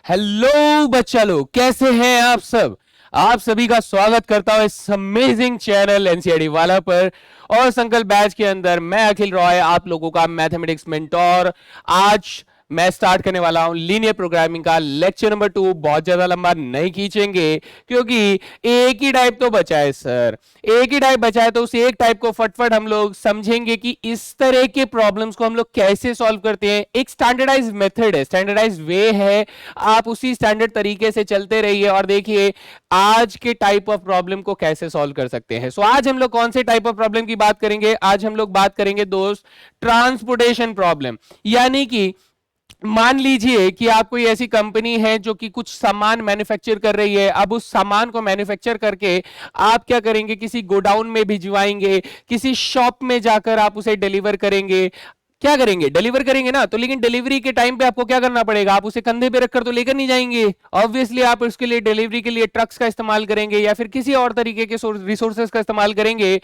Hello बच्चा लोग, कैसे हैं आप सब। आप सभी का स्वागत करता हूं इस अमेजिंग चैनल एनसीईआरटी वाला पर। और संकल्प बैच के अंदर मैं अखिल रॉय, आप लोगों का मैथमेटिक्स मेंटोर। आज मैं स्टार्ट करने वाला हूं लीनियर प्रोग्रामिंग का लेक्चर नंबर 2। बहुत ज्यादा लंबा नहीं खींचेंगे क्योंकि एक ही टाइप तो बचा है सर। एक ही टाइप बचा है तो उस एक टाइप को फटफट हम लोग समझेंगे कि इस तरह के प्रॉब्लम्स को हम लोग कैसे सॉल्व करते हैं। एक स्टैंडर्डाइज मेथड है, स्टैंडर्डाइज वे है। आप उसी स्टैंडर्ड तरीके से चलते रहिए और देखिए आज के टाइप ऑफ प्रॉब्लम को कैसे सॉल्व कर सकते हैं। सो आज हम लोग कौन से टाइप ऑफ प्रॉब्लम की बात करेंगे? आज हम लोग बात करेंगे दोस्त ट्रांसपोर्टेशन प्रॉब्लम। यानी कि मान लीजिए कि आप कोई ऐसी कंपनी है जो कि कुछ सामान मैन्युफैक्चर कर रही है। अब उस सामान को मैन्युफैक्चर करके आप क्या करेंगे? किसी गोडाउन में भिजवाएंगे, किसी शॉप में जाकर आप उसे डिलीवर करेंगे। क्या करेंगे? डिलीवर करेंगे ना। तो लेकिन डिलीवरी के टाइम पे आपको क्या करना पड़ेगा? आप उसे कंधे पे रखकर तो लेकर नहीं जाएंगे। ऑब्वियसली आप उसके लिए डिलीवरी के लिए ट्रक्स का इस्तेमाल करेंगे या फिर किसी और तरीके के रिसोर्सेज का इस्तेमाल करेंगे,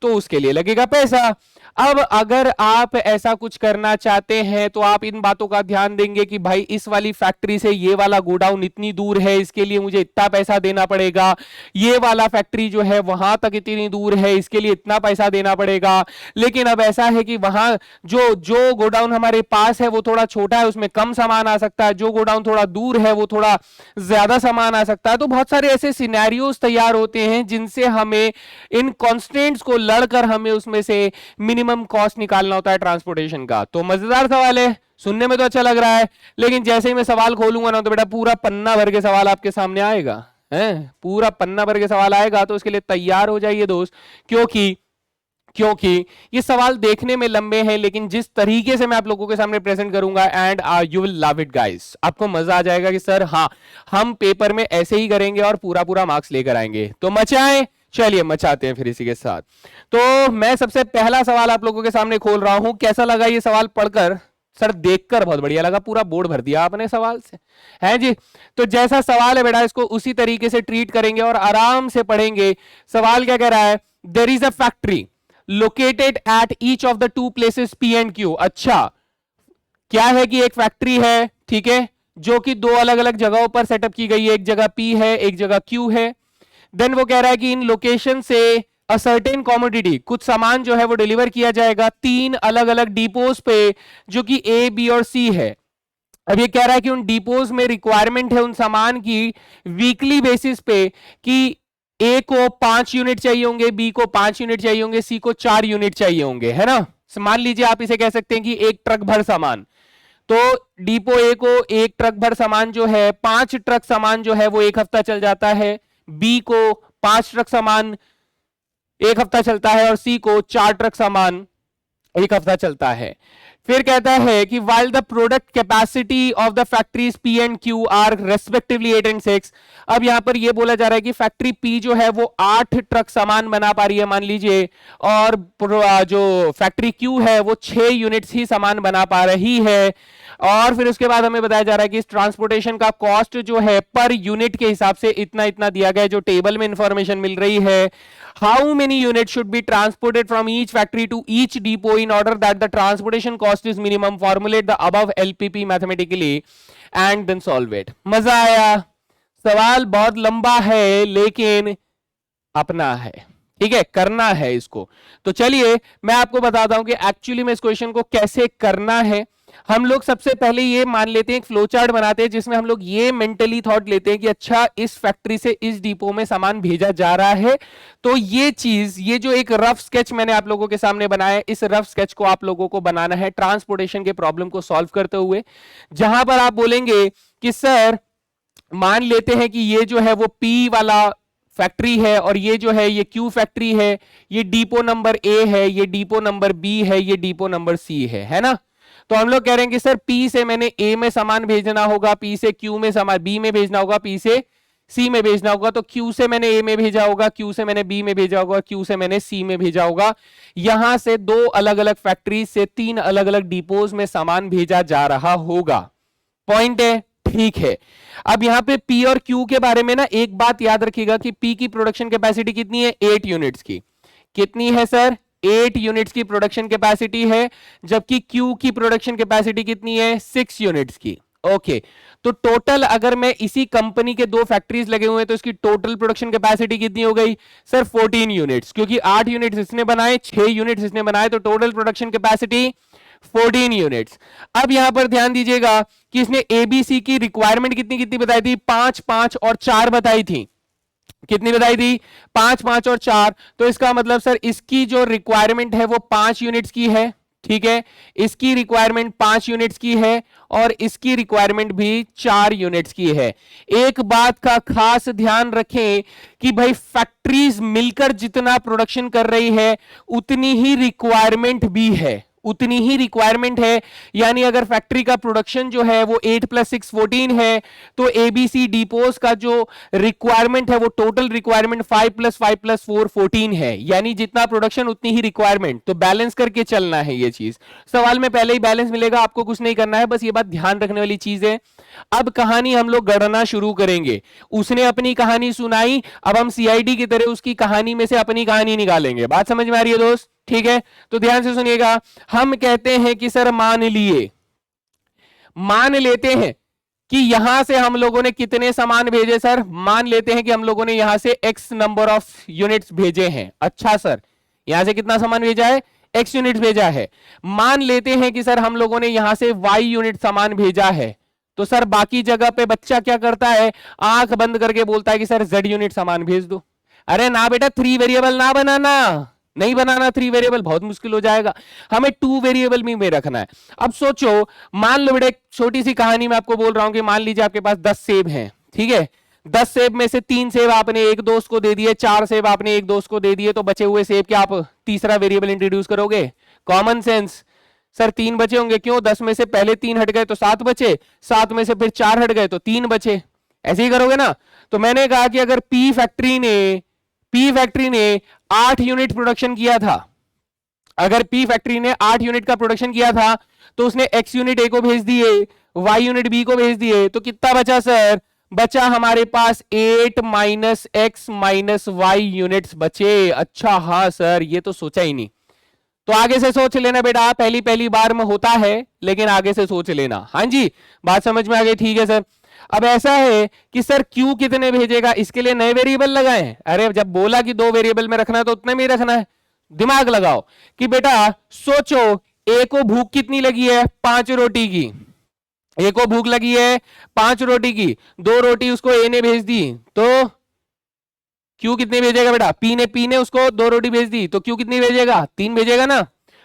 तो उसके लिए लगेगा पैसा। अब अगर आप ऐसा कुछ करना चाहते हैं तो आप इन बातों का ध्यान देंगे कि भाई इस वाली फैक्ट्री से ये वाला गोडाउन इतनी दूर है, इसके लिए मुझे इतना पैसा देना पड़ेगा। ये वाला फैक्ट्री जो है वहां तक इतनी दूर है, इसके लिए इतना पैसा देना पड़ेगा। लेकिन अब ऐसा है कि वहां जो जो गोडाउन हमारे पास है वो थोड़ा छोटा है, उसमें कम सामान आ सकता है। जो गोडाउन थोड़ा दूर है वो थोड़ा ज्यादा सामान आ सकता है। तो बहुत सारे ऐसे सिनेरियोज तैयार होते हैं जिनसे हमें इन कॉन्स्टेंट्स को लड़कर हमें उसमें से मिनिमम कॉस्ट निकालना होता है ट्रांसपोर्टेशन का। तो मजेदार सवाल है, सुनने में तो अच्छा लग रहा है, लेकिन जैसे ही मैं सवाल खोलूंगा ना तो बेटा पूरा पन्ना भर के सवाल आपके सामने आएगा। पूरा पन्ना भर के सवाल आएगा, तो उसके लिए तैयार हो जाइए दोस्त। क्योंकि क्योंकि ये सवाल देखने में लंबे हैं, लेकिन जिस तरीके से मैं आप लोगों के सामने प्रेजेंट करूंगा and you will love it guys. आपको मजा आ जाएगा कि सर हाँ, हम पेपर में ऐसे ही करेंगे और पूरा पूरा मार्क्स लेकर आएंगे। तो मचाएं, चलिए मचाते हैं फिर इसी के साथ। तो मैं सबसे पहला सवाल आप लोगों के सामने खोल रहा हूं। कैसा लगा ये सवाल पढ़कर? सर देखकर बहुत बढ़िया लगा, पूरा बोर्ड भर दिया आपने सवाल से, है जी। तो जैसा सवाल है बेटा इसको उसी तरीके से ट्रीट करेंगे और आराम से पढ़ेंगे। सवाल क्या कह रहा है? There is a factory located at each of the two places P and Q. अच्छा, क्या है कि एक फैक्ट्री है, ठीक है, जो कि दो अलग अलग जगहों पर सेटअप की गई है। एक जगह पी है, एक जगह क्यू है। देन वो कह रहा है कि इन लोकेशन से अ सर्टेन कॉमोडिटी, कुछ सामान जो है वो डिलीवर किया जाएगा तीन अलग अलग डिपोज पे, जो कि ए बी और सी है। अब ये कह रहा है कि उन डिपोज में रिक्वायरमेंट है उन सामान की वीकली बेसिस पे कि ए को 5 यूनिट चाहिए होंगे, बी को 5 यूनिट चाहिए होंगे, सी को 4 यूनिट चाहिए होंगे, है ना। मान लीजिए आप इसे कह सकते हैं कि एक ट्रक भर सामान। तो डिपो ए को एक ट्रक भर सामान जो है, 5 ट्रक सामान जो है वो एक हफ्ता चल जाता है। बी को 5 ट्रक सामान एक हफ्ता चलता है और सी को 4 ट्रक सामान एक हफ्ता चलता है। फिर कहता है कि while the product capacity of the factories P and Q are respectively 8 and 6। अब यहां पर यह बोला जा रहा है कि फैक्ट्री P जो है वो 8 ट्रक सामान बना पा रही है मान लीजिए, और जो फैक्ट्री Q है वो 6 यूनिट्स ही सामान बना पा रही है। और फिर उसके बाद हमें बताया जा रहा है कि इस ट्रांसपोर्टेशन का कॉस्ट जो है पर यूनिट के हिसाब से इतना इतना दिया गया है, जो टेबल में इंफॉर्मेशन मिल रही है। How many unit should be transported from each factory to each depot in order that the transportation cost is minimum. Formulate the above LPP mathematically and then solve it. मजा आया? सवाल बहुत लंबा है लेकिन अपना है, ठीक है, करना है इसको। तो चलिए मैं आपको बताता हूं कि एक्चुअली में इस क्वेश्चन को कैसे करना है। हम लोग सबसे पहले ये मान लेते हैं, एक फ्लो चार्ट बनाते हैं जिसमें हम लोग ये मेंटली थॉट लेते हैं कि अच्छा इस फैक्ट्री से इस डिपो में सामान भेजा जा रहा है। तो ये चीज, ये जो एक रफ स्केच मैंने आप लोगों के सामने बनाया है, इस रफ स्केच को आप लोगों को बनाना है ट्रांसपोर्टेशन के प्रॉब्लम को सॉल्व करते हुए। जहां पर आप बोलेंगे कि सर मान लेते हैं कि ये जो है वो पी वाला फैक्ट्री है और ये जो है ये क्यू फैक्ट्री है। ये डिपो नंबर ए है, ये डिपो नंबर बी है, ये डिपो नंबर सी है ना। तो हम लोग कह रहे हैं कि सर पी से मैंने ए में सामान भेजना होगा, पी से क्यू में सामान बी में भेजना होगा, पी से सी में भेजना होगा। तो क्यू से मैंने ए में भेजा होगा, क्यू से मैंने बी में भेजा होगा, क्यू से मैंने सी में भेजा होगा। यहां से दो अलग अलग फैक्ट्री से तीन अलग अलग डिपोज में सामान भेजा जा रहा होगा। पॉइंट है, ठीक है। अब यहां पे पी और क्यू के बारे में ना एक बात याद रखिएगा कि पी की प्रोडक्शन कैपेसिटी कितनी है? 8 यूनिट्स की। कितनी है सर? 8 यूनिट्स की प्रोडक्शन कैपेसिटी है। जबकि क्यू की प्रोडक्शन कैपेसिटी कितनी है? 6 यूनिट्स की। ओके तो टोटल अगर मैं इसी कंपनी के 2 फैक्ट्रीज लगे हुए हैं तो इसकी टोटल प्रोडक्शन कैपेसिटी कितनी हो गई सर 14 यूनिट्स, क्योंकि 8 यूनिट्स इसने बनाए, 6 यूनिट्स इसने बनाए, तो टोटल प्रोडक्शन कैपेसिटी 14 यूनिट्स। अब यहां पर ध्यान दीजिएगा कि इसने एबीसी की रिक्वायरमेंट कितनी कितनी बताई थी, 5 5 और 4 बताई थी। कितनी बताई थी 5 5 और 4, तो इसका मतलब सर इसकी जो रिक्वायरमेंट है वो 5 यूनिट्स की है, ठीक है, इसकी रिक्वायरमेंट 5 यूनिट्स की है और इसकी रिक्वायरमेंट भी 4 यूनिट्स की है। एक बात का खास ध्यान रखें कि भाई फैक्ट्रीज मिलकर जितना प्रोडक्शन कर रही है उतनी ही रिक्वायरमेंट भी है, उतनी ही रिक्वायरमेंट है। यानी अगर फैक्ट्री का प्रोडक्शन जो है वो 8 + 6 14 है तो एबीसी डिपोज का जो रिक्वायरमेंट है वो टोटल रिक्वायरमेंट 5 + 5 + 4 14 है। यानी जितना प्रोडक्शन उतनी ही रिक्वायरमेंट, तो बैलेंस करके चलना है ये चीज। सवाल में पहले ही बैलेंस मिलेगा, आपको कुछ नहीं करना है, बस ये बात ध्यान रखने वाली चीज है। अब कहानी हम लोग गढ़ना शुरू करेंगे। उसने अपनी कहानी सुनाई, अब हम सीआईडी की तरह उसकी कहानी में से अपनी कहानी निकालेंगे। बात समझ में आ रही है दोस्त? ठीक है, तो ध्यान से सुनिएगा। हम कहते हैं कि सर मान लेते हैं कि यहां से हम लोगों ने कितने सामान भेजे सर, मान लेते हैं कि हम लोगों ने यहां से x नंबर ऑफ यूनिट्स भेजे हैं। अच्छा सर, यहां से कितना सामान भेजा है, x यूनिट्स भेजा है। मान लेते हैं कि सर हम लोगों ने यहां से y यूनिट सामान भेजा है, तो सर बाकी जगह पे बच्चा क्या करता है, आंख बंद करके बोलता है कि सर z यूनिट सामान भेज दो। अरे ना बेटा, 3 वेरिएबल ना बनाना, नहीं बनाना 3 वेरिएबल, बहुत मुश्किल हो जाएगा, हमें 2 वेरिएबल में रखना है। अब सोचो, मान लो बेटा, एक छोटी सी कहानी मैं आपको बोल रहा हूं कि मान लीजिए आपके पास 10 सेब हैं, ठीक है, 10 सेब में से 3 सेब आपने एक दोस्त को दे दिए, 4 सेब आपने एक दोस्त को दे दिए, तो बचे हुए सेब के आप तीसरा वेरिएबल इंट्रोड्यूस करोगे? कॉमन सेंस सर, 3 बचे होंगे, क्यों, 10 में से पहले 3 हट गए तो 7 बचे, 7 में से फिर 4 हट गए तो 3 बचे, ऐसे ही करोगे ना। तो मैंने कहा कि अगर पी फैक्ट्री ने 8 यूनिट प्रोडक्शन किया था, अगर पी फैक्ट्री ने 8 यूनिट का प्रोडक्शन किया था तो उसने x यूनिट ए को भेज दिए, y यूनिट बी को भेज दिए, तो कितना बचा सर, बचा हमारे पास 8 - x - y यूनिट्स बचे। अच्छा हाँ सर, ये तो सोचा ही नहीं, तो आगे से सोच लेना बेटा, पहली पहली बार में होता है लेकिन आगे से सोच लेना। हाँ जी, बात समझ में आ गई? ठीक है सर। अब ऐसा है कि सर क्यू कितने भेजेगा, इसके लिए नए वेरिएबल लगाए? अरे जब बोला कि 2 वेरिएबल में रखना है तो उतने में ही रखना है। दिमाग लगाओ कि बेटा सोचो, ए को भूख कितनी लगी है, 5 रोटी की, ए को भूख लगी है 5 रोटी की, 2 रोटी उसको ए ने भेज दी, तो क्यू कितनी भेजेगा बेटा, पी ने उसको 2 रोटी भेज दी, तो क्यू कितनी भेजेगा, 3 भेजेगा ना।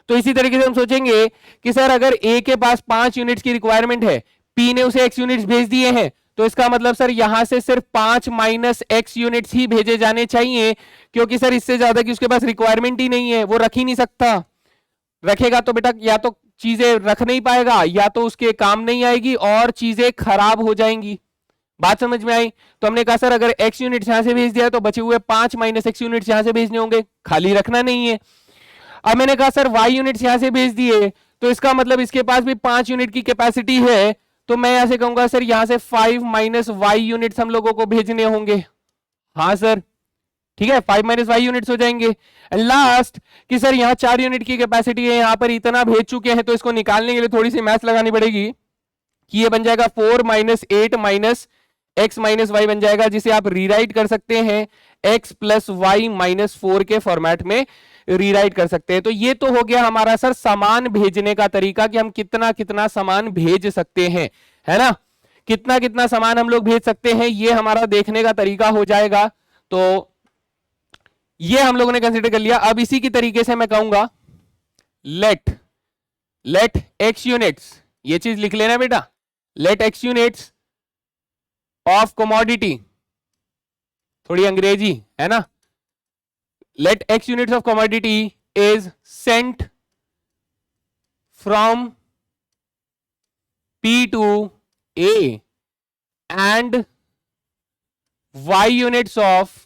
तो इसी तरीके से हम सोचेंगे कि सर अगर ए के पास 5 यूनिट्स की रिक्वायरमेंट है, पी ने उसे x यूनिट्स भेज दिए हैं, तो इसका मतलब सर यहां से सिर्फ 5 - x यूनिट्स ही भेजे जाने चाहिए, क्योंकि सर इससे ज्यादा की उसके पास रिक्वायरमेंट ही नहीं है, वो रख ही नहीं सकता। रखेगा तो बेटा या तो चीजें रख नहीं पाएगा या तो उसके काम नहीं आएगी और चीजें खराब हो जाएंगी। बात समझ में आई? तो हमने कहा सर अगर x यूनिट्स यहां से भेज दिया तो बचे हुए 5 - x यूनिट्स यहां से भेजने होंगे, खाली रखना नहीं है। अब मैंने कहा सर y यूनिट्स यहां से भेज दिए, तो इसका मतलब इसके पास भी 5 यूनिट की कैपेसिटी है, तो मैं यहां से कहूंगा सर यहां से 5 - y यूनिट्स हम लोगों को भेजने होंगे। हाँ सर, ठीक है, 5 - y यूनिट्स हो जाएंगे। एंड लास्ट कि सर यहां 4 यूनिट की कैपेसिटी है, यहां पर इतना भेज चुके हैं, तो इसको निकालने के लिए थोड़ी सी मैथ्स लगानी पड़ेगी कि ये बन जाएगा 4 - 8 - x - y बन जाएगा, जिसे आप रीराइट कर सकते हैं x + y - 4 के फॉर्मेट में रीराइट कर सकते हैं। तो ये तो हो गया हमारा सर सामान भेजने का तरीका कि हम कितना कितना सामान भेज सकते हैं, है ना, कितना कितना सामान हम लोग भेज सकते हैं, ये हमारा देखने का तरीका हो जाएगा। तो ये हम लोगों ने कंसीडर कर लिया। अब इसी की तरीके से मैं कहूंगा लेट x यूनिट्स, ये चीज लिख लेना बेटा, let x units of commodity, थोड़ी अंग्रेजी है ना, let x units of commodity is sent from P to A and y units of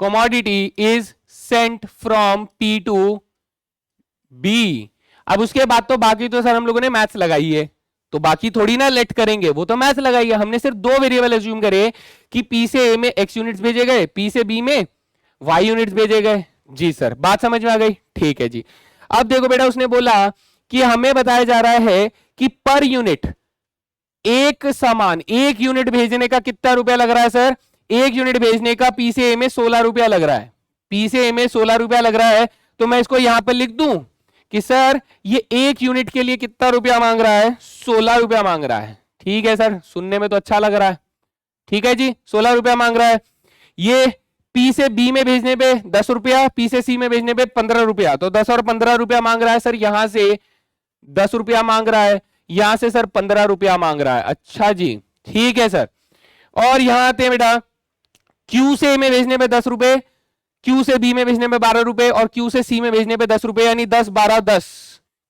commodity is sent from P to B। अब उसके बाद तो बाकी तो सर हम लोगों ने मैथ्स लगाई है, तो बाकी थोड़ी ना लेट करेंगे, वो तो मैथ्स लगाई है। हमने सिर्फ 2 वेरिएबल अज्यूम करे कि पी से ए में x यूनिट्स भेजे गए, पी से बी में y यूनिट्स भेजे गए। जी सर, बात समझ में आ गई? ठीक है जी। अब देखो बेटा, उसने बोला कि हमें बताया जा रहा है कि पर यूनिट एक सामान, एक यूनिट भेजने का कितना रुपया लग रहा है सर? एक यूनिट भेजने का पी से ए में 16 रुपया लग रहा है, पी से ए में 16 रुपया लग रहा है। तो मैं इसको यहां पर लिख दूं कि सर ये एक यूनिट के लिए कितना रुपया मांग रहा है? 16 रुपया मांग रहा है। ठीक है सर, सुनने में तो अच्छा लग रहा है। ठीक है जी, 16 रुपया मांग रहा है। ये पी से बी में भेजने पे 10 रुपया, पी से सी में भेजने पे 15 रुपया, तो 10 और 15 रुपया मांग रहा है सर। यहां से 10 रुपया मांग रहा है, यहां से सर 15 रुपया मांग रहा है। अच्छा जी, ठीक है सर। और यहां आते हैं बेटा, क्यू से ए में भेजने पे 10 रुपए, क्यू से बी में भेजने पे 12 रुपए और क्यू से सी में भेजने पे 10 रुपए, यानी 10 12 10।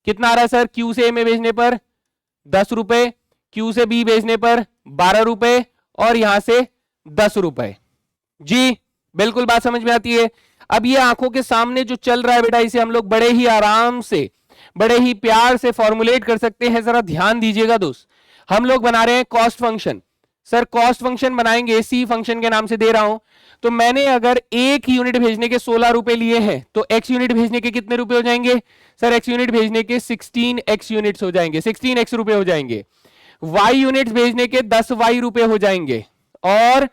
कितना आ रहा है सर? क्यू से ए में भेजने पर 10 रुपए, क्यू से बी भेजने पर 12 रुपए और यहां से 10 रुपए। जी बिल्कुल बात समझ में आती है। अब ये आंखों के सामने जो चल रहा है बेटा, इसे हम लोग बड़े ही आराम से, बड़े ही प्यार से फॉर्मुलेट कर सकते हैं। जरा ध्यान दीजिएगा दोस्त, हम लोग बना रहे हैं cost function. Sir cost function बनाएंगे, सी फंक्शन के नाम से दे रहा हूं। तो मैंने अगर एक यूनिट भेजने के 16 रुपए लिए हैं, तो एक्स यूनिट भेजने के कितने रुपए हो जाएंगे? सर एक्स यूनिट भेजने के 16x यूनिट्स हो जाएंगे, 16x रुपए हो जाएंगे। वाई यूनिट्स भेजने के 10 वाई रुपए हो जाएंगे और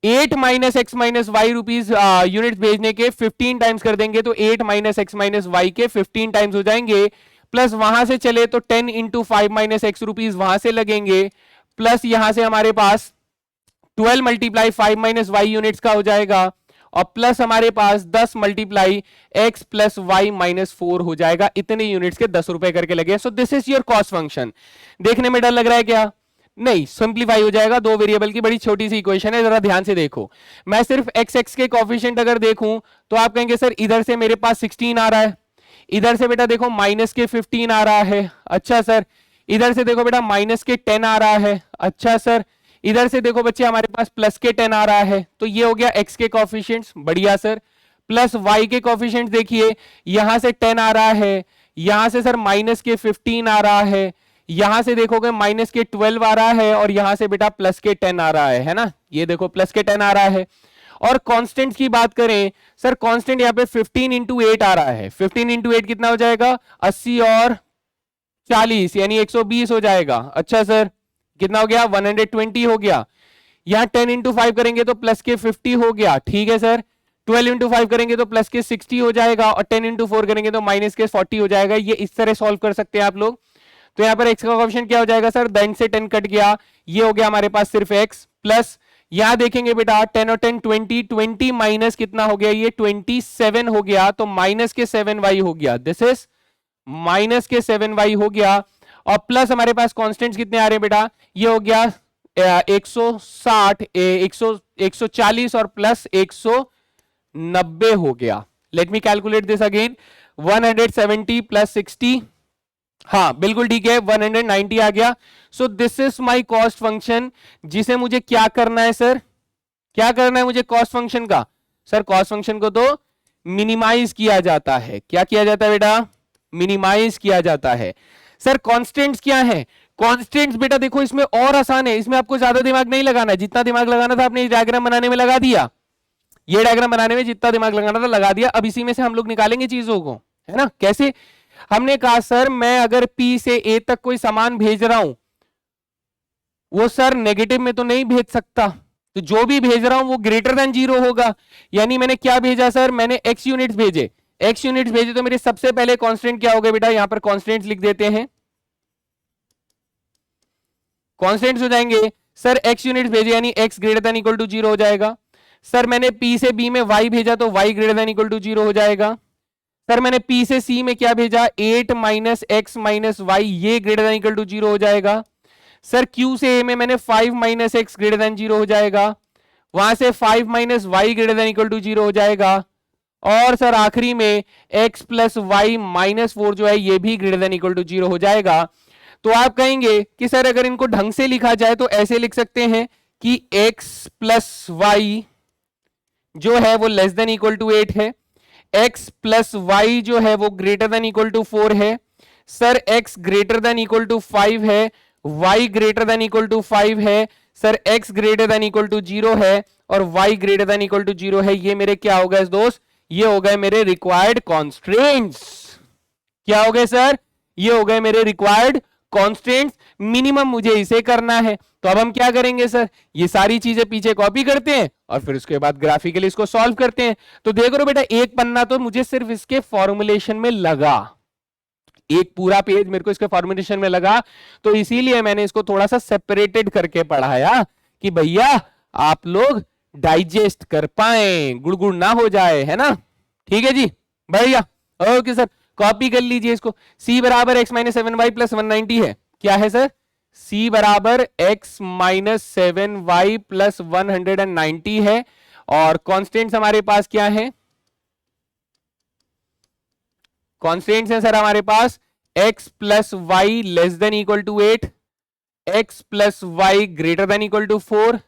8 minus x minus y rupees unit भेजने के 15 टाइम्स कर देंगे, तो 8 माइनस एक्स माइनस वाई के 15 टाइम्स हो जाएंगे। प्लस वहां से चले तो 10 इंटू 5 माइनस एक्स रुपीज वहां से लगेंगे, प्लस यहां से हमारे पास 12 मल्टीप्लाई 5 माइनस वाई यूनिट्स का हो जाएगा और प्लस हमारे पास 10 multiply x plus y minus 4 हो जाएगा। इतने यूनिट्स के 10 रुपए करके लगे। So this is your cost function. देखने में डर लग रहा है क्या? नहीं, सिंप्लीफाई हो जाएगा। दो वेरिएबल की बड़ी छोटी सी इक्वेशन है, जरा ध्यान से देखो। मैं सिर्फ एक्स एक्स के कोएफिशिएंट अगर देखूं तो आप कहेंगे सर इधर से मेरे पास 16 आ रहा है, इधर से बेटा देखो माइनस के 15 आ रहा है। अच्छा सर, इधर से देखो बेटा माइनस के 10 आ रहा है। अच्छा सर, इधर से देखो बच्चे हमारे पास प्लस के 10 आ रहा है। तो ये हो गया एक्स के कोएफिशिएंट्स, बढ़िया सर। प्लस वाई के कोएफिशिएंट्स देखिए, यहां से 10 आ रहा है, यहां से सर माइनस के 15 आ रहा है, यहां से देखोगे माइनस के 12 आ रहा है और यहां से बेटा प्लस के 10 आ रहा है ना? ये देखो प्लस के 10 आ रहा है। और कांस्टेंट्स की बात करें सर, कांस्टेंट यहाँ पे 15 इंटू 8 आ रहा है। 15 इंटू 8 कितना हो जाएगा? 80 और 40 यानी 120 हो जाएगा। अच्छा सर, कितना हो गया? 120 हो गया। यहां 10 इंटू 5 करेंगे तो प्लस के 50 हो गया। ठीक है सर, 12 इंटू 5 करेंगे तो प्लस के 60 हो जाएगा और 10 इंटू 4 करेंगे तो माइनस के 40 हो जाएगा। ये इस तरह सॉल्व कर सकते हैं आप लोग। तो यहां पर x का कोएफिशिएंट क्या हो जाएगा सर? 10 से 10 कट गया, ये हो गया हमारे पास सिर्फ x। प्लस यहां देखेंगे बेटा 10 और 10 20, 20 माइनस कितना हो गया? ये 27 हो गया, तो माइनस के 7y हो गया। दिस इज माइनस के 7y हो गया। और प्लस हमारे पास कांस्टेंट्स कितने आ रहे हैं बेटा? ये हो गया 160, 140 और प्लस 190 हो गया। Let me calculate this again. 170 plus 60, हाँ बिल्कुल ठीक है, 190 आ गया। So this is my cost function, जिसे मुझे क्या करना है सर? क्या करना है मुझे कॉस्ट फंक्शन का? सर कॉस्ट फंक्शन को तो मिनिमाइज किया जाता है। क्या किया जाता है बेटा? मिनिमाइज किया जाता है। सर कांस्टेंट्स क्या है? कांस्टेंट्स बेटा देखो इसमें और आसान है, इसमें आपको ज्यादा दिमाग नहीं लगाना है। जितना दिमाग लगाना था आपने इस डायग्राम बनाने में लगा दिया, ये डायग्राम बनाने में जितना दिमाग लगाना था लगा दिया। अब इसी में से हम लोग निकालेंगे चीजों को, है ना? कैसे? हमने कहा सर मैं अगर P से A तक कोई सामान भेज रहा हूं, वो सर नेगेटिव में तो नहीं भेज सकता, तो जो भी भेज रहा हूं वो ग्रेटर देन 0 होगा। यानी मैंने क्या भेजा सर? मैंने x यूनिट्स भेजे। x यूनिट्स भेजे तो मेरे सबसे पहले कांस्टेंट क्या हो गए बेटा? यहां पर कांस्टेंट्स लिख देते हैं, कांस्टेंट्स हो जाएंगे सर x यूनिट्स भेजे यानी x greater than equal to 0 हो जाएगा। सर मैंने P से B में y भेजा तो y greater than equal to 0 हो जाएगा। सर मैंने P से C में क्या भेजा? 8 माइनस एक्स माइनस वाई, ये ग्रेटर देन इक्वल टू 0 हो जाएगा। सर Q से A में मैंने 5 माइनस एक्स ग्रेटर देन 0 हो जाएगा, वहां से 5 minus y greater than equal to 0 हो जाएगा। और सर आखिरी में x प्लस वाई माइनस 4 जो है ये भी ग्रेटर देन इक्वल टू 0 हो जाएगा। तो आप कहेंगे कि सर अगर इनको ढंग से लिखा जाए तो ऐसे लिख सकते हैं कि x प्लस वाई जो है वो लेस देन इक्वल टू 8 है, x प्लस वाई जो है वो ग्रेटर देन इक्वल टू 4 है। Sir x greater than equal to 5 है, y greater than equal to 5 है, sir x greater than equal to 0 है और y greater than equal to 0 है। ये मेरे क्या हो गए दोस्त? ये हो गए मेरे रिक्वायर्ड कॉन्स्ट्रेंट्स। क्या हो गए सर? ये हो गए मेरे रिक्वायर्ड कॉन्स्टेंट्स, मिनिमम मुझे इसे करना है। तो अब हम क्या करेंगे सर, ये सारी चीजें पीछे कॉपी करते हैं और फिर उसके बाद ग्राफिकली इसको सॉल्व करते हैं। तो देखो रो बेटा, एक पन्ना तो मुझे सिर्फ इसके फॉर्मुलेशन में लगा, एक पूरा पेज मेरे को इसके फॉर्मुलेशन में लगा, तो इसीलिए मैंने इसको थोड़ा सा सेपरेटेड करके पढ़ाया कि भैया आप लोग डाइजेस्ट कर पाए, गुड़गुड़ ना हो जाए, है ना। ठीक है जी भैया, ओके सर, कॉपी कर लीजिए इसको। c बराबर एक्स माइनस 7y प्लस 190 है, क्या है सर, c बराबर एक्स माइनस 7y प्लस 190 है। और कॉन्स्टेंट्स हमारे पास क्या है, कॉन्स्टेंट्स है सर हमारे पास x plus y less than equal to 8, x plus y greater than equal to 4,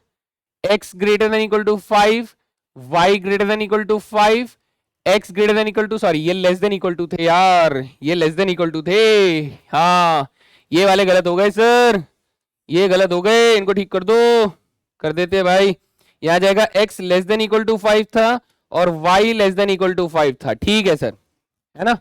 x greater than equal to 5, y greater than equal to 5, x greater than equal to, sorry ये less than equal to थे यार, ये less than equal to थे, हाँ ये वाले गलत हो गए सर, ये गलत हो गए, इनको ठीक कर दो, कर देते भाई। यहां जाएगा x less than equal to 5 था और y less than equal to 5 था, ठीक है सर, है ना।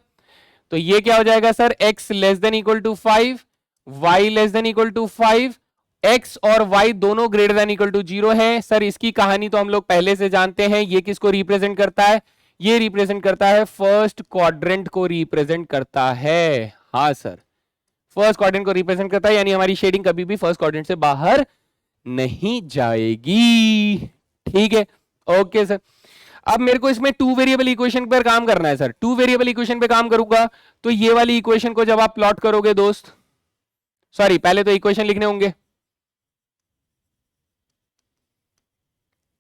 तो ये क्या हो जाएगा sir, x less than equal to 5, y less than equal to 5, x और y दोनों ग्रेटर देन इक्वल टू 0 है। सर इसकी कहानी तो हम लोग पहले से जानते हैं, ये किसको रिप्रेजेंट करता है, ये रिप्रेजेंट करता है फर्स्ट क्वाड्रेंट को रिप्रेजेंट करता है, हाँ सर फर्स्ट क्वाड्रेंट को रिप्रेजेंट करता है, यानी हमारी शेडिंग कभी भी फर्स्ट क्वाड्रेंट से बाहर नहीं जाएगी, ठीक है, ओके सर। अब मेरे को इसमें टू वेरिएबल इक्वेशन पर काम करना है सर, टू वेरिएबल इक्वेशन पे काम करूंगा तो ये वाली इक्वेशन को जब आप प्लॉट करोगे दोस्त, सॉरी पहले तो इक्वेशन लिखने होंगे,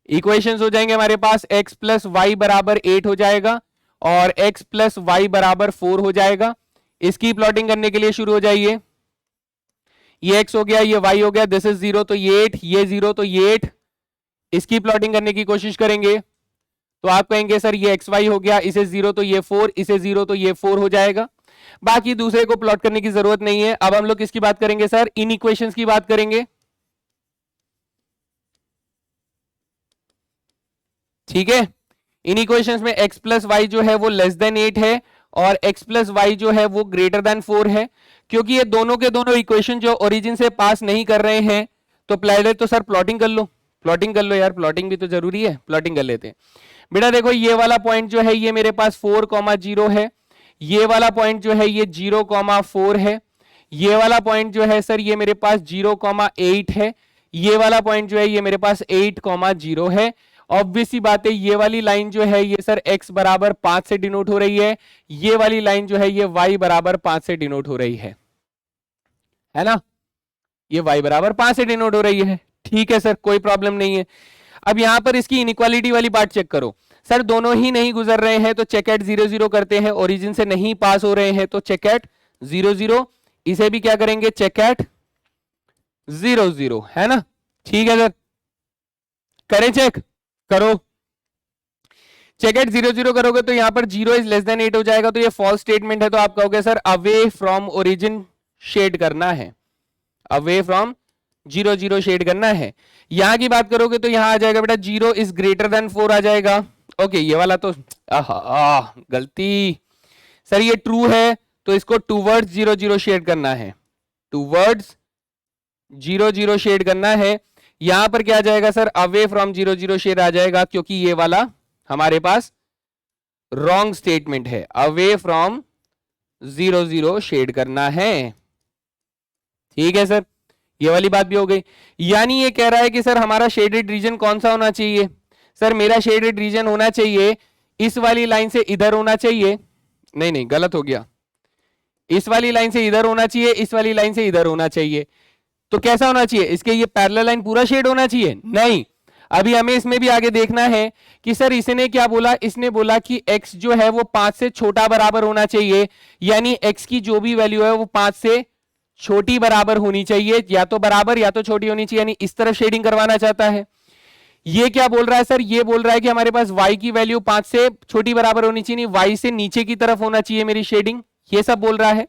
इक्वेशंस हो जाएंगे हमारे पास, x प्लस वाई बराबर 8 हो जाएगा और x प्लस वाई बराबर 4 हो जाएगा। इसकी प्लॉटिंग करने के लिए शुरू हो जाइए, ये x हो गया, ये y हो गया, दिस इज 0 तो ये 8, ये 0 तो ये 8। इसकी प्लॉटिंग करने की कोशिश करेंगे तो आप कहेंगे सर ये एक्स वाई हो गया, इसे 0 तो ये 4, इसे 0 तो ये 4 हो जाएगा। बाकी दूसरे को प्लॉट करने की जरूरत नहीं है। अब हम लोग किसकी बात करेंगे सर, इन इक्वेशंस की बात करेंगे, ठीक है। इन इक्वेशंस में x प्लस वाई जो है वो लेस देन 8 है और x प्लस वाई जो है वो ग्रेटर देन 4 है। क्योंकि ये दोनों के दोनों इक्वेशन जो ओरिजिन से पास नहीं कर रहे हैं तो पहले तो सर प्लॉटिंग कर लो, प्लॉटिंग कर लो यार, प्लॉटिंग भी तो जरूरी है, प्लॉटिंग कर लेते हैं। बेटा देखो ये वाला पॉइंट जो है ये मेरे पास 4,0 है, ये वाला पॉइंट जो है ये 0,4 है, ये वाला पॉइंट जो है सर ये मेरे पास 0,8 है, ये वाला पॉइंट जो है ये मेरे पास 8,0 है। ऑब्वियस सी बात है ये वाली लाइन जो है ये सर x बराबर 5 से डिनोट हो रही है, ये वाली लाइन जो है ये y बराबर 5 से डिनोट हो रही है ना, ये y बराबर 5 से डिनोट हो रही है, ठीक है सर कोई प्रॉब्लम नहीं है। अब यहां पर इसकी इनइक्वालिटी वाली पार्ट चेक करो सर, दोनों ही नहीं गुजर रहे हैं तो चेक एट 0 0 करते हैं, ओरिजिन से नहीं पास हो रहे हैं तो चेक एट 0 0, इसे भी क्या करेंगे चेक एट 0 0, है ना, ठीक है सर, करें चेक, करो चेक एट 0 0 करोगे तो यहां पर 0 इज लेस देन 8 हो जाएगा, तो ये फॉल्स स्टेटमेंट है, तो आप कहोगे sir away from origin shade करना है, अवे फ्रॉम 0 0 शेड करना है। यहां की बात करोगे तो यहां आ जाएगा बेटा 0 इज ग्रेटर देन 4 आ जाएगा। ओके ये वाला तो गलती सर, ये ट्रू है तो इसको टूवर्ड्स 0 0 शेड करना है, टूवर्ड्स 0 0 शेड करना है। यहां पर क्या आ जाएगा सर, अवे फ्रॉम 0 0 शेड आ जाएगा, क्योंकि ये वाला हमारे पास रॉन्ग स्टेटमेंट है, अवे फ्रॉम 0 0 शेड करना है, ठीक है सर, ये वाली बात भी हो गई। यानी ये कह रहा है कि सर हमारा शेडेड रीजन कौन सा होना चाहिए, सर मेरा शेडेड रीजन होना चाहिए इस वाली लाइन से इधर होना चाहिए, नहीं नहीं गलत हो गया, इस वाली लाइन से इधर होना चाहिए, इस वाली लाइन से इधर होना चाहिए। तो कैसा होना चाहिए, इसके ये पैरेलल लाइन पूरा शेड होना चाहिए, नहीं, अभी हमें इसमें भी आगे देखना है कि सर इसने क्या बोला, इसने बोला कि x जो है वो 5 से छोटा बराबर होना चाहिए, यानी x की जो भी वैल्यू है वो 5 से छोटी बराबर होनी चाहिए, या तो बराबर या तो छोटी होनी चाहिए, यानी इस तरफ शेडिंग करवाना चाहता है। ये क्या बोल रहा है सर, ये बोल रहा है कि हमारे पास y की वैल्यू 5 से छोटी बराबर होनी चाहिए, y से नीचे की तरफ होना चाहिए मेरी शेडिंग, ये सब बोल रहा है।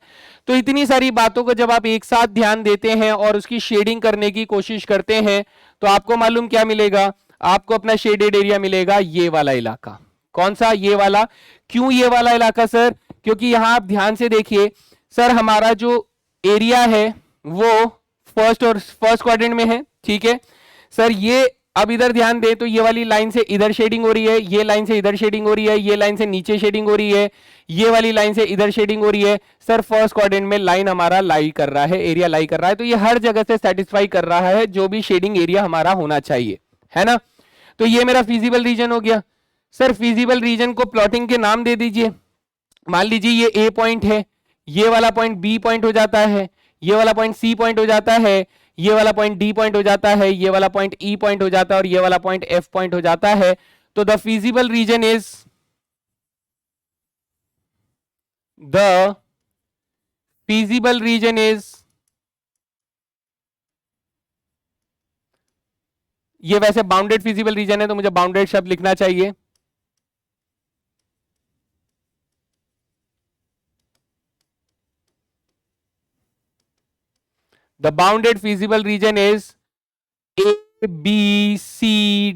तो इतनी सारी बातों को जब आप एक साथ ध्यान देते हैं और उसकी शेडिंग करने की कोशिश करते हैं तो आपको मालूम क्या मिलेगा, आपको अपना शेडेड एरिया मिलेगा ये वाला इलाका, कौन सा, ये वाला। क्यों ये वाला इलाका सर, क्योंकि यहां आप ध्यान से देखिए सर हमारा जो एरिया है वो फर्स्ट क्वाड्रेंट में है, ठीक है सर। ये अब इधर ध्यान दें तो ये वाली लाइन से इधर शेडिंग हो रही है, ये लाइन से इधर शेडिंग हो रही है, ये लाइन से नीचे शेडिंग हो रही है, ये वाली लाइन से इधर शेडिंग हो रही है। सर फर्स्ट क्वाड्रेंट में लाइन हमारा लाई कर रहा है, एरिया लाई कर रहा है, तो ये हर जगह से सेटिस्फाई कर रहा है जो भी शेडिंग एरिया हमारा होना चाहिए, है ना। तो ये मेरा फिजिबल रीजन हो गया। सर फिजिबल रीजन को प्लॉटिंग के नाम दे दीजिए। मान लीजिए ये ए पॉइंट है, ये वाला पॉइंट बी पॉइंट हो जाता है, ये वाला पॉइंट सी पॉइंट हो जाता है, ये वाला पॉइंट डी पॉइंट हो जाता है, ये वाला पॉइंट ई पॉइंट हो जाता है और ये वाला पॉइंट एफ पॉइंट हो जाता है। तो द फिजिबल रीजन इज ये वैसे बाउंडेड फिजिबल रीजन है तो मुझे बाउंडेड शब्द लिखना चाहिए। The bounded feasible region is A, B, C,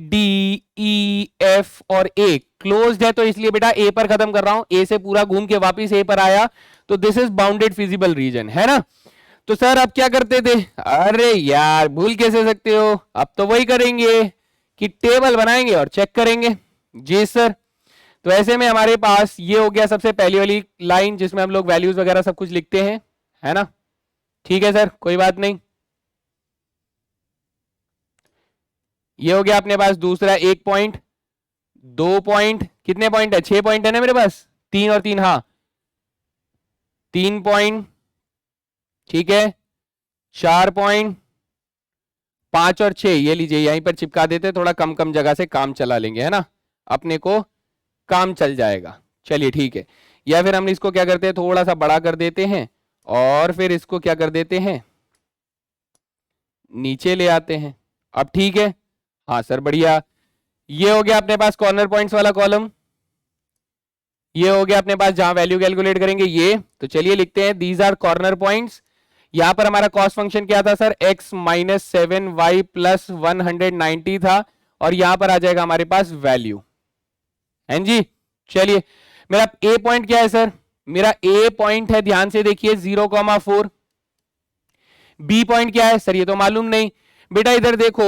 D, E, F और A। क्लोज्ड है तो इसलिए बेटा A पर खत्म कर रहा हूं, A से पूरा घूम के वापिस A पर आया, तो this is bounded feasible reason, है ना। तो सर अब क्या करते थे, अरे यार भूल कैसे सकते हो, अब तो वही करेंगे कि टेबल बनाएंगे और चेक करेंगे। जी सर। तो ऐसे में हमारे पास ये हो गया सबसे पहली वाली लाइन जिसमें हम लोग वैल्यूज वगैरह सब कुछ लिखते हैं, है ना। ठीक है सर, कोई बात नहीं। ये हो गया अपने पास दूसरा एक पॉइंट, 2 पॉइंट, कितने पॉइंट है, 6 पॉइंट है ना मेरे पास, 3 और 3, हाँ 3 पॉइंट, ठीक है 4 पॉइंट, 5 और 6 ये लीजिए यहीं पर चिपका देते, थोड़ा कम कम जगह से काम चला लेंगे, है ना, अपने को काम चल जाएगा। चलिए ठीक है। या फिर हम इसको क्या करते हैं, थोड़ा सा बड़ा कर देते हैं और फिर इसको क्या कर देते हैं, नीचे ले आते हैं। अब ठीक है, हाँ सर बढ़िया। ये हो गया अपने पास कॉर्नर पॉइंट्स वाला कॉलम, ये हो गया अपने पास जहां वैल्यू कैलकुलेट करेंगे ये। तो चलिए लिखते हैं दीज आर कॉर्नर पॉइंट्स। यहां पर हमारा कॉस्ट फंक्शन क्या था sir, x minus 7y plus 190 था और यहां पर आ जाएगा हमारे पास वैल्यू, हैं जी। चलिए मेरा ए पॉइंट क्या है सर, मेरा ए पॉइंट है, ध्यान से देखिए 0,4। बी पॉइंट क्या है सर, ये तो मालूम नहीं बेटा, इधर देखो,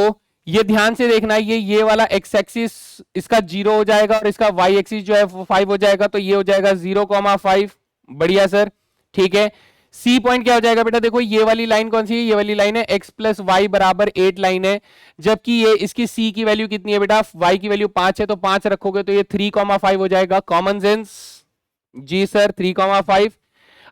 ये ध्यान से देखना, ये वाला एक्स एक्सिस इसका 0 हो जाएगा और इसका वाई एक्सिस जो है 5 हो जाएगा, तो ये हो जाएगा 0,5। बढ़िया सर, ठीक है। सी पॉइंट क्या हो जाएगा बेटा, देखो ये वाली लाइन कौन सी है, ये वाली लाइन है x प्लस वाई बराबर 8 लाइन है, जबकि ये इसकी सी की वैल्यू कितनी है बेटा, y की वैल्यू 5 है, तो 5 रखोगे तो ये 3,5 हो जाएगा। कॉमन सेंस, जी सर 3,5।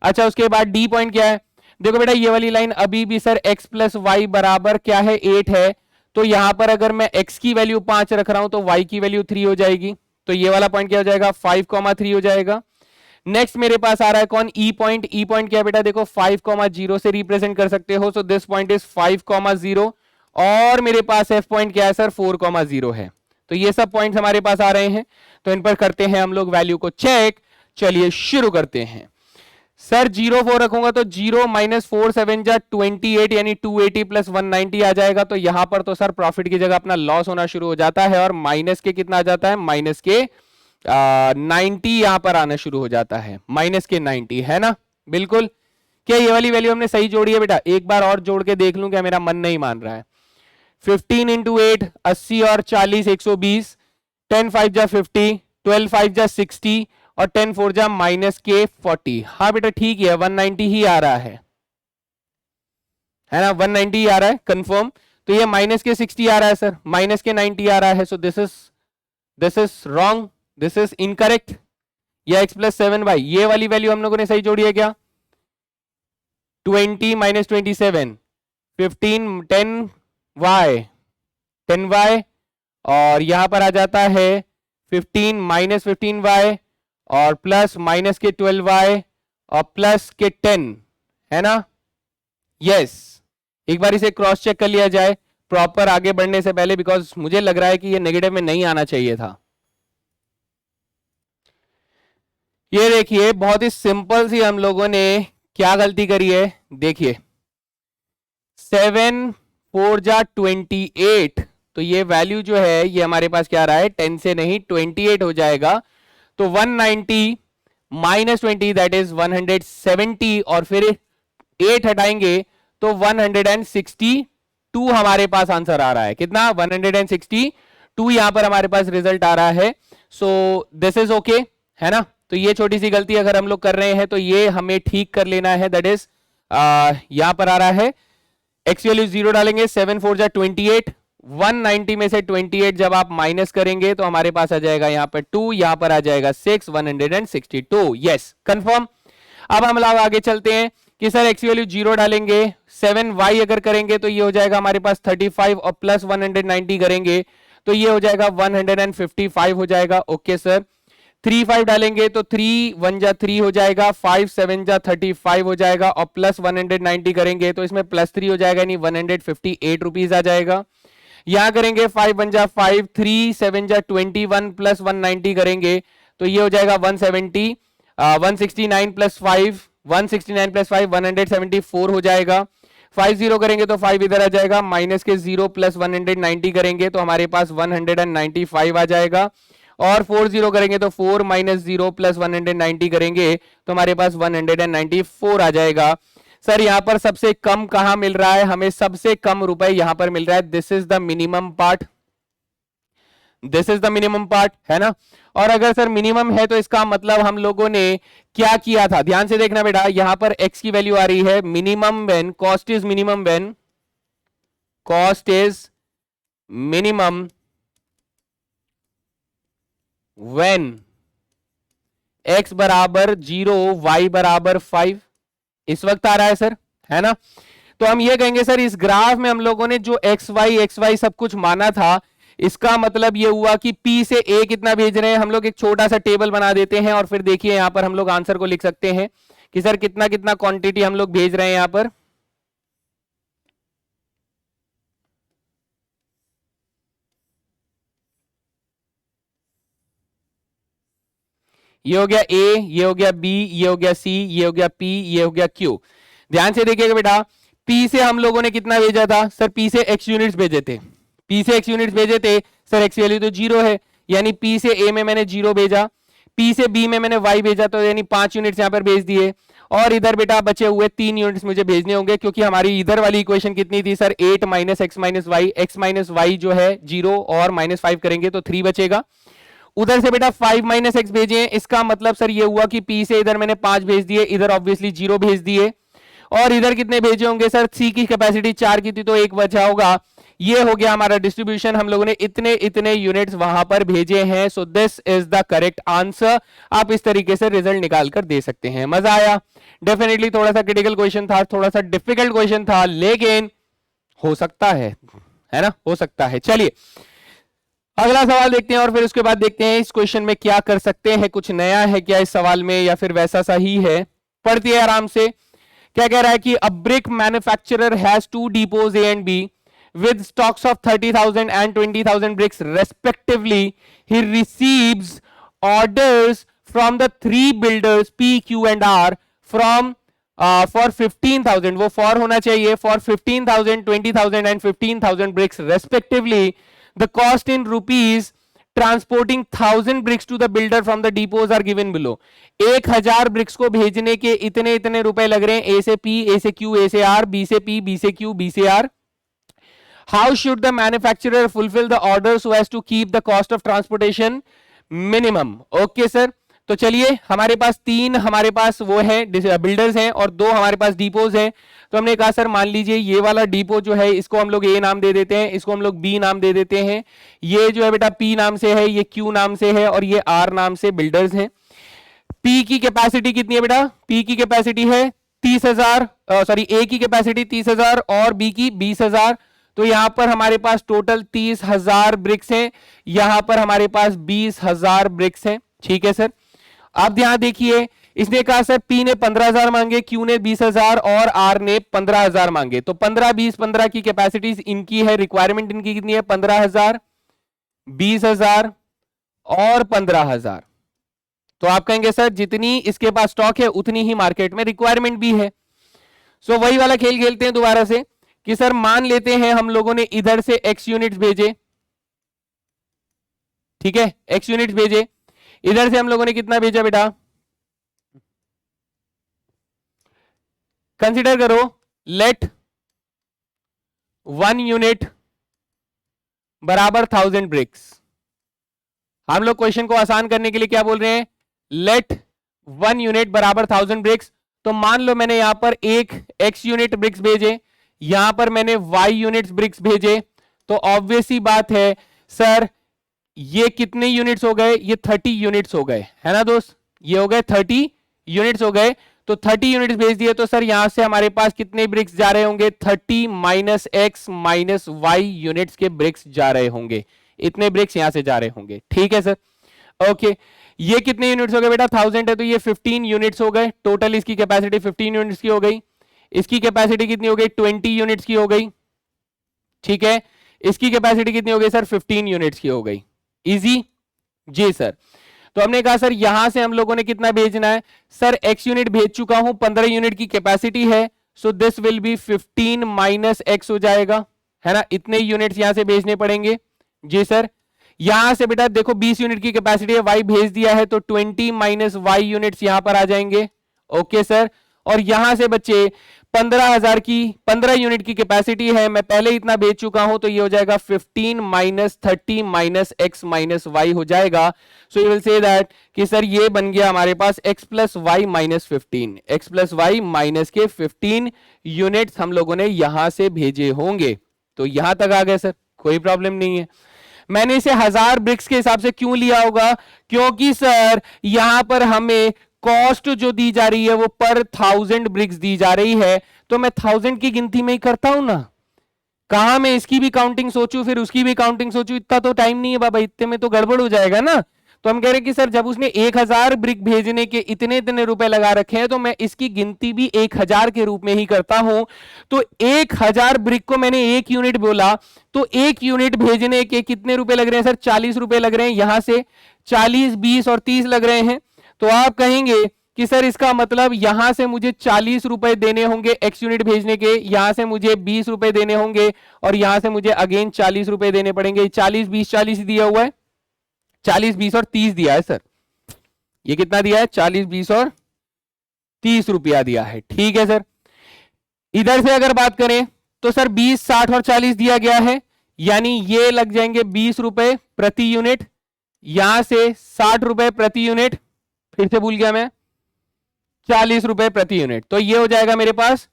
अच्छा उसके बाद डी पॉइंट क्या है, देखो बेटा ये वाली लाइन अभी भी सर x प्लस वाई बराबर क्या है 8 है, तो यहां पर अगर मैं x की वैल्यू 5 रख रहा हूं तो y की वैल्यू 3 हो जाएगी, तो ये वाला पॉइंट क्या हो जाएगा 5,3 हो जाएगा। नेक्स्ट मेरे पास आ रहा है कौन, ई पॉइंट। ई पॉइंट क्या बेटा, देखो 5,0 से रिप्रेजेंट कर सकते हो, सो दिस पॉइंट इज 5,0 और मेरे पास एफ पॉइंट क्या है सर 4,0 है। तो ये सब पॉइंट्स हमारे पास आ रहे हैं, तो इन पर करते हैं हम लोग वैल्यू को चेक। चलिए शुरू करते हैं। सर 0,4 रखूंगा तो 0 माइनस 4 7 जा 28 यानी 280 प्लस 190 आ जाएगा, तो यहां पर तो सर प्रॉफिट की जगह अपना लॉस होना शुरू हो जाता है और माइनस के कितना आ जाता है, माइनस के 90 यहां पर आना शुरू हो जाता है, माइनस के 90, है ना। बिल्कुल, क्या ये वाली वैल्यू हमने सही जोड़ी है बेटा, एक बार और जोड़ के देख लूं, क्या मेरा मन नहीं मान रहा है। 15 इंटू 8 80 और 40 120, 10 5 जा 50, 12 5 जा 60 और 10 4 जा माइनस के 40। हाँ बेटा ठीक है, 190 ही आ रहा है ना, 190 ही आ रहा है कंफर्म। तो ये माइनस के 60 आ रहा है सर, माइनस के 90 आ रहा है, so this is wrong, this is incorrect. या x प्लस 7y, ये वाली वैल्यू हम लोगों ने सही जोड़ी है क्या, 20 माइनस 27, 15 10y और यहां पर आ जाता है 15 माइनस 15y और प्लस माइनस के 12y और प्लस के 10, है ना। यस, एक बार इसे क्रॉस चेक कर लिया जाए प्रॉपर आगे बढ़ने से पहले, बिकॉज मुझे लग रहा है कि ये नेगेटिव में नहीं आना चाहिए था। ये देखिए बहुत ही सिंपल सी हम लोगों ने क्या गलती करी है, देखिए 7 4 जा 28, तो ये वैल्यू जो है ये हमारे पास क्या आ रहा है, 10 से नहीं 28 हो जाएगा। तो 190 -20 दैट इज 170 और फिर 8 हटाएंगे तो 162 हमारे पास आंसर आ रहा है। कितना? 162 यहां पर हमारे पास रिजल्ट आ रहा है। सो दिस इज ओके, है ना? तो ये छोटी सी गलती अगर हम लोग कर रहे हैं तो ये हमें ठीक कर लेना है। दैट इज यहां पर आ रहा है एक्स वैल्यू 0 डालेंगे, 7 4 जा 28, 190 में से 28 जब आप माइनस करेंगे तो हमारे पास आ जाएगा यहाँ पर 2, यहाँ पर आ जाएगा 6, 162। Yes, confirm. अब हम लोग आगे चलते हैं कि सर एक्स वैल्यू 0 डालेंगे, 7y अगर करेंगे तो ये हो जाएगा हमारे पास 35 और प्लस 190 करेंगे तो ये हो जाएगा 155 हो जाएगा। Okay sir. 3 5 डालेंगे तो 3 1 जा 3 हो जाएगा, 5 7 जा 35 हो जाएगा और प्लस 190 करेंगे तो इसमें प्लस 3 हो जाएगा, यानी 158 रुपीज आ जाएगा। यहां करेंगे 5 1 जा 5, 3 7 जा 21 प्लस 190 करेंगे तो ये हो जाएगा 170, 169 प्लस 5, 169 प्लस 5 174 हो जाएगा। 5 0 करेंगे तो 5 इधर आ जाएगा, माइनस के 0 प्लस 190 करेंगे तो हमारे पास 195 आ जाएगा। और 4 0 करेंगे तो 4 माइनस 0 प्लस 190 करेंगे तो हमारे पास 194 आ जाएगा। सर यहां पर सबसे कम कहां मिल रहा है? हमें सबसे कम रुपए यहां पर मिल रहा है। This is the minimum part, this is the minimum part, है ना? और अगर सर मिनिमम है तो इसका मतलब हम लोगों ने क्या किया था? ध्यान से देखना बेटा, यहां पर x की वैल्यू आ रही है minimum when cost is minimum, when cost is minimum, when x बराबर 0 y बराबर 5, इस वक्त आ रहा है सर, है ना? तो हम ये कहेंगे सर इस ग्राफ में हम लोगों ने जो एक्स वाई सब कुछ माना था, इसका मतलब ये हुआ कि P से A कितना भेज रहे हैं। हम लोग एक छोटा सा टेबल बना देते हैं और फिर देखिए यहां पर हम लोग आंसर को लिख सकते हैं कि सर कितना कितना क्वांटिटी हम लोग भेज रहे हैं यहां पर। ये हो गया A, ये हो गया B, ये हो गया C, ये हो गया P, ये हो गया Q। ध्यान से देखिएगा बेटा, P से हम लोगों ने कितना भेजा था? सर P से x यूनिट्स भेजे थे, P से x यूनिट्स भेजे थे। सर x वैल्यू तो 0 है, यानी P से A में मैंने 0 भेजा, P से B में मैंने y भेजा तो यानी 5 यूनिट्स यहां पर भेज दिए। और इधर बेटा बचे हुए 3 यूनिट्स मुझे भेजने होंगे, क्योंकि हमारी इधर वाली इक्वेशन कितनी थी sir? 8 minus x minus y, x minus y जो है 0 और माइनस 5 करेंगे तो 3 बचेगा। उधर से बेटा 5 माइनस एक्स भेजे, इसका मतलब सर ये हुआ कि P से इधर मैंने 5 भेज दिए, इधर ऑब्वियसली 0 भेज दिए। और इधर कितने भेजे होंगे सर? C की कैपेसिटी 4 की थी तो 1 बचा होगा। ये हो गया हमारा डिस्ट्रीब्यूशन, हम लोगों ने इतने इतने यूनिट्स वहां पर भेजे हैं। So this is the correct answer. आप इस तरीके से रिजल्ट निकाल कर दे सकते हैं। मजा आया? डेफिनेटली थोड़ा सा क्रिटिकल क्वेश्चन था, थोड़ा सा डिफिकल्ट क्वेश्चन था, लेकिन हो सकता है ना? हो सकता है। चलिए अगला सवाल देखते हैं और फिर उसके बाद देखते हैं इस क्वेश्चन में क्या कर सकते हैं, कुछ नया है क्या इस सवाल में या फिर वैसा सा ही है। पढ़ती है आराम से। क्या कह रहा है कि अ brick manufacturer has 2 depots A and B with stocks of 30,000 and 20,000 bricks respectively. He receives orders from the 3 builders P, Q and R from for 15,000, वो for होना चाहिए, for 15,000, 20,000 and 15,000 bricks respectively. The cost in rupees transporting 1000 bricks to the builder from the depots are given below. 1000 bricks को भेजने के इतने इतने रुपए लग रहे हैं, ए से पी, ए से क्यू, ए से आर, बी से पी, बी से क्यू, बी से R. How should the manufacturer fulfil the order so as to keep the cost of transportation minimum. Okay sir, तो चलिए हमारे पास 3 हमारे पास वो है बिल्डर्स हैं और 2 हमारे पास डिपोज हैं। तो हमने कहा सर मान लीजिए ये वाला डिपो जो है इसको हम लोग ए नाम दे देते हैं, इसको हम लोग बी नाम दे देते हैं, ये जो है बेटा पी नाम से है, ये क्यू नाम से है और ये आर नाम से बिल्डर्स हैं। पी की कैपेसिटी कितनी है बेटा? पी की कैपेसिटी है 30,000, सॉरी ए की कैपेसिटी 30,000 और बी की 20,000। तो यहां पर हमारे पास टोटल 30,000 ब्रिक्स हैं, यहां पर हमारे पास 20,000 ब्रिक्स हैं। ठीक है सर, अब यहां देखिए इसने कहा सर पी ने 15,000 मांगे, क्यू ने 20,000 और आर ने 15,000 मांगे। तो 15 20 15 की कैपेसिटी इनकी है, रिक्वायरमेंट इनकी कितनी है? 15,000, 20,000 और 15,000। तो आप कहेंगे सर जितनी इसके पास स्टॉक है उतनी ही मार्केट में रिक्वायरमेंट भी है। सो वही वाला खेल खेलते हैं दोबारा से कि सर मान लेते हैं हम लोगों ने इधर से एक्स यूनिट्स भेजे, ठीक है, एक्स यूनिट्स भेजे, इधर से हम लोगों ने कितना भेजा बेटा? कंसिडर करो, लेट 1 यूनिट बराबर 1000 ब्रिक्स। हम लोग क्वेश्चन को आसान करने के लिए क्या बोल रहे हैं, लेट 1 यूनिट बराबर 1000 ब्रिक्स। तो मान लो मैंने यहां पर एक x यूनिट ब्रिक्स भेजे, यहां पर मैंने y यूनिट्स ब्रिक्स भेजे, तो ऑब्वियस ही बात है सर ये कितने यूनिट्स हो गए, ये 30 यूनिट्स हो गए, है ना दोस्त, ये हो गए 30 यूनिट्स हो गए। तो 30 यूनिट्स भेज दिए, तो सर यहां से हमारे पास कितने ब्रिक्स जा रहे होंगे, 30 minus x minus y units के ब्रिक्स जा रहे होंगे, इतने ब्रिक्स यहां से जा रहे होंगे। ठीक है सर, ओके। ये कितने यूनिट्स हो गए बेटा, 1000 है तो ये 15 यूनिट्स हो गए, टोटल इसकी कैपेसिटी 15 यूनिट्स की हो गई। इसकी कैपेसिटी कितनी हो गई, 20 यूनिट्स की हो गई। ठीक है, इसकी कैपेसिटी कितनी हो गई सर, 15 यूनिट्स की हो गई। इजी जी सर। तो हमने कहा सर यहां से हम लोगों ने कितना भेजना है, सर x यूनिट भेज चुका हूं, 15 यूनिट की कैपेसिटी है, सो this will B 15 minus x हो जाएगा, है ना, इतने यूनिट्स यहां से भेजने पड़ेंगे। जी सर, यहां से बेटा देखो 20 यूनिट की कैपेसिटी है, y भेज दिया है, तो 20 माइनस y यूनिट्स यहां पर आ जाएंगे। ओके सर, और यहां से बच्चे 15 यूनिट की कैपेसिटी है, मैं पहले इतना भेज चुका हूं, तो ये हो जाएगा 15 minus 30 minus x minus y हो जाएगा। So you will say that कि सर ये बन गया हमारे पास x प्लस वाई माइनस 15, एक्स प्लस वाई माइनस के 15 यूनिट्स हम लोगों ने यहां से भेजे होंगे। तो यहां तक आ गए सर, कोई प्रॉब्लम नहीं है। मैंने इसे 1000 ब्रिक्स के हिसाब से क्यों लिया होगा, क्योंकि सर यहां पर हमें कॉस्ट जो दी जा रही है वो पर 1000 ब्रिक्स दी जा रही है, तो मैं 1000 की गिनती में ही करता हूं ना, कहां मैं इसकी भी काउंटिंग सोचूं फिर उसकी भी काउंटिंग सोचूं, इतना तो टाइम नहीं है बाबा, इतने में तो गड़बड़ हो जाएगा ना। तो हम कह रहे हैं कि सर जब उसने 1000 ब्रिक भेजने के इतने इतने रुपए लगा रखे हैं, तो मैं इसकी गिनती भी 1000 के रूप में ही करता हूं। तो 1000 ब्रिक को मैंने 1 यूनिट बोला, तो 1 यूनिट भेजने के कितने रुपए लग रहे हैं सर, 40 रुपए लग रहे हैं, यहां से 40 20 और 30 लग रहे हैं। तो आप कहेंगे कि सर इसका मतलब यहां से मुझे 40 रुपए देने होंगे x यूनिट भेजने के, यहां से मुझे 20 रुपए देने होंगे, और यहां से मुझे अगेन 40 रुपए देने पड़ेंगे। 40 20 40 दिया हुआ है, 40 20 और 30 दिया है सर, ये कितना दिया है, 40 20 और 30 रुपया दिया है। ठीक है सर, इधर से अगर बात करें तो सर 20 60 और 40 दिया गया है, यानी ये लग जाएंगे 20 रुपए प्रति यूनिट, यहां से 60 रुपए प्रति यूनिट, फिर से भूल गया मैं, 40 रुपए प्रति यूनिट, तो ये हो जाएगा मेरे पास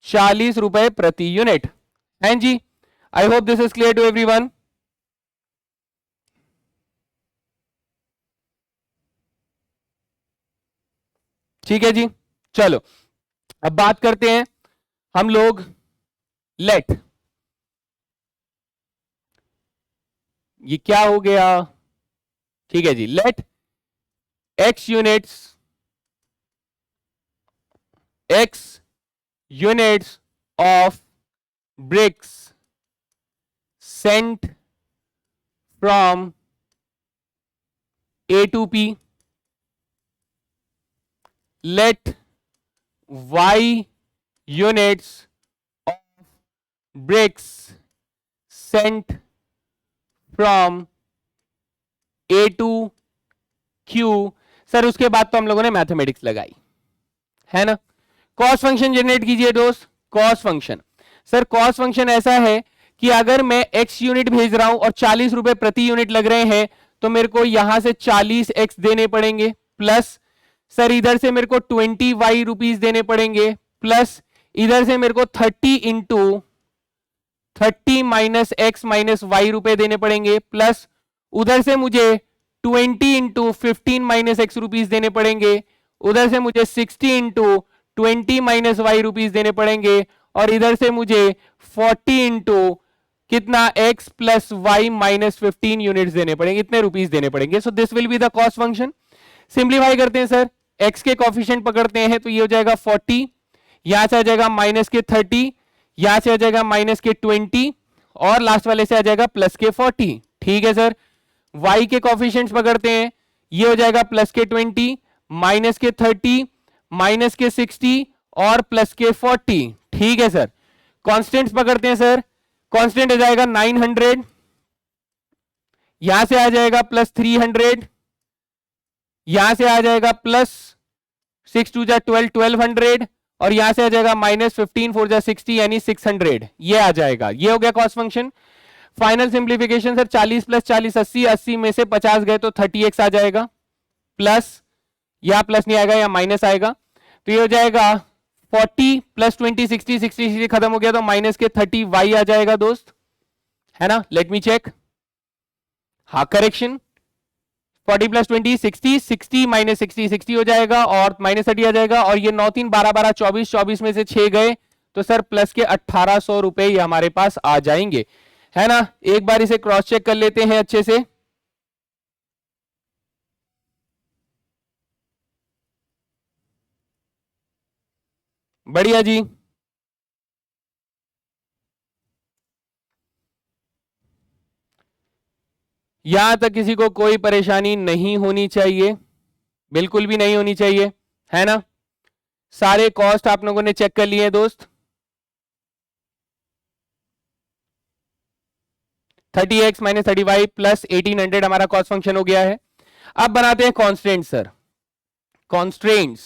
40 रुपए प्रति यूनिट। हैं जी, I hope this is clear to everyone. ठीक है जी, चलो अब बात करते हैं हम लोग लेट, ये क्या हो गया, ठीक है जी, late x units of bricks sent from A to P, let y units of bricks sent from A to Q। Sir उसके बाद तो हम लोगों ने मैथमेटिक्स लगाई है ना। कॉस्ट फंक्शन जनरेट कीजिए दोस्त, cost function. Sir cost function ऐसा है कि अगर मैं x यूनिट भेज रहा हूं और 40 रुपए प्रति यूनिट लग रहे हैं, तो मेरे को यहां से 40x देने पड़ेंगे, प्लस सर इधर से मेरे को 20y रुपीस देने पड़ेंगे, प्लस इधर से मेरे को 30 into 30 minus x minus y रुपए देने पड़ेंगे, प्लस उधर से मुझे 20 इंटू 15 माइनस एक्स रुपीस देने पड़ेंगे, उधर से मुझे 60 इंटू 20 माइनस वाई रुपीस देने पड़ेंगे, और इधर से मुझे 40 इंटू कितना x plus y minus 15 units देने पड़ेंगे, इतने रुपीस देने पड़ेंगे। So this will be the cost function. Simplify करते हैं सर, x के कॉफिशिएंट पकड़ते हैं, तो ये हो जाएगा 40, यहां से आ जाएगा माइनस के 30, यहां से आ जाएगा माइनस के 20, और लास्ट वाले से आ जाएगा प्लस के 40। ठीक है सर, y के कॉफिशिएंट्स पकड़ते हैं, ये हो जाएगा प्लस के 20, माइनस के 30, माइनस के 60 और प्लस के 40। ठीक है सर, कांस्टेंट्स पकड़ते हैं सर, कांस्टेंट आ जाएगा 900, यहां से आ जाएगा प्लस 300, यहां से आ जाएगा प्लस 6 2 जा 12 1200, और यहां से आ जाएगा -15 4 जा 60 यानी 600, ये आ जाएगा। ये हो गया cost function. Final simplification sir 40 + 40 80, 80 में से 50 गए तो 30x आ जाएगा, प्लस या प्लस नहीं आएगा या माइनस आएगा, तो ये हो जाएगा 40 + 20 60, 60 से खत्म हो गया तो माइनस के 30y आ जाएगा दोस्त, है ना। लेट मी चेक, हाँ करेक्शन, 40 + 20 60, 60 - 60 60 हो जाएगा और -30 आ जाएगा, और ये 9 3 12 12 24, 24 में से 6 गए तो सर प्लस के 1800 रुपए ये हमारे पास आ जाएंगे, है ना। एक बार इसे क्रॉस चेक कर लेते हैं अच्छे से। बढ़िया जी, यहां तक किसी को कोई परेशानी नहीं होनी चाहिए, बिल्कुल भी नहीं होनी चाहिए, है ना। सारे कॉस्ट आप लोगों ने चेक कर लिए दोस्त। 30x - 30y + 1800 हमारा कॉस्ट फंक्शन हो गया है। अब बनाते हैं कॉन्स्टेंट सर, कॉन्स्ट्रेंट्स।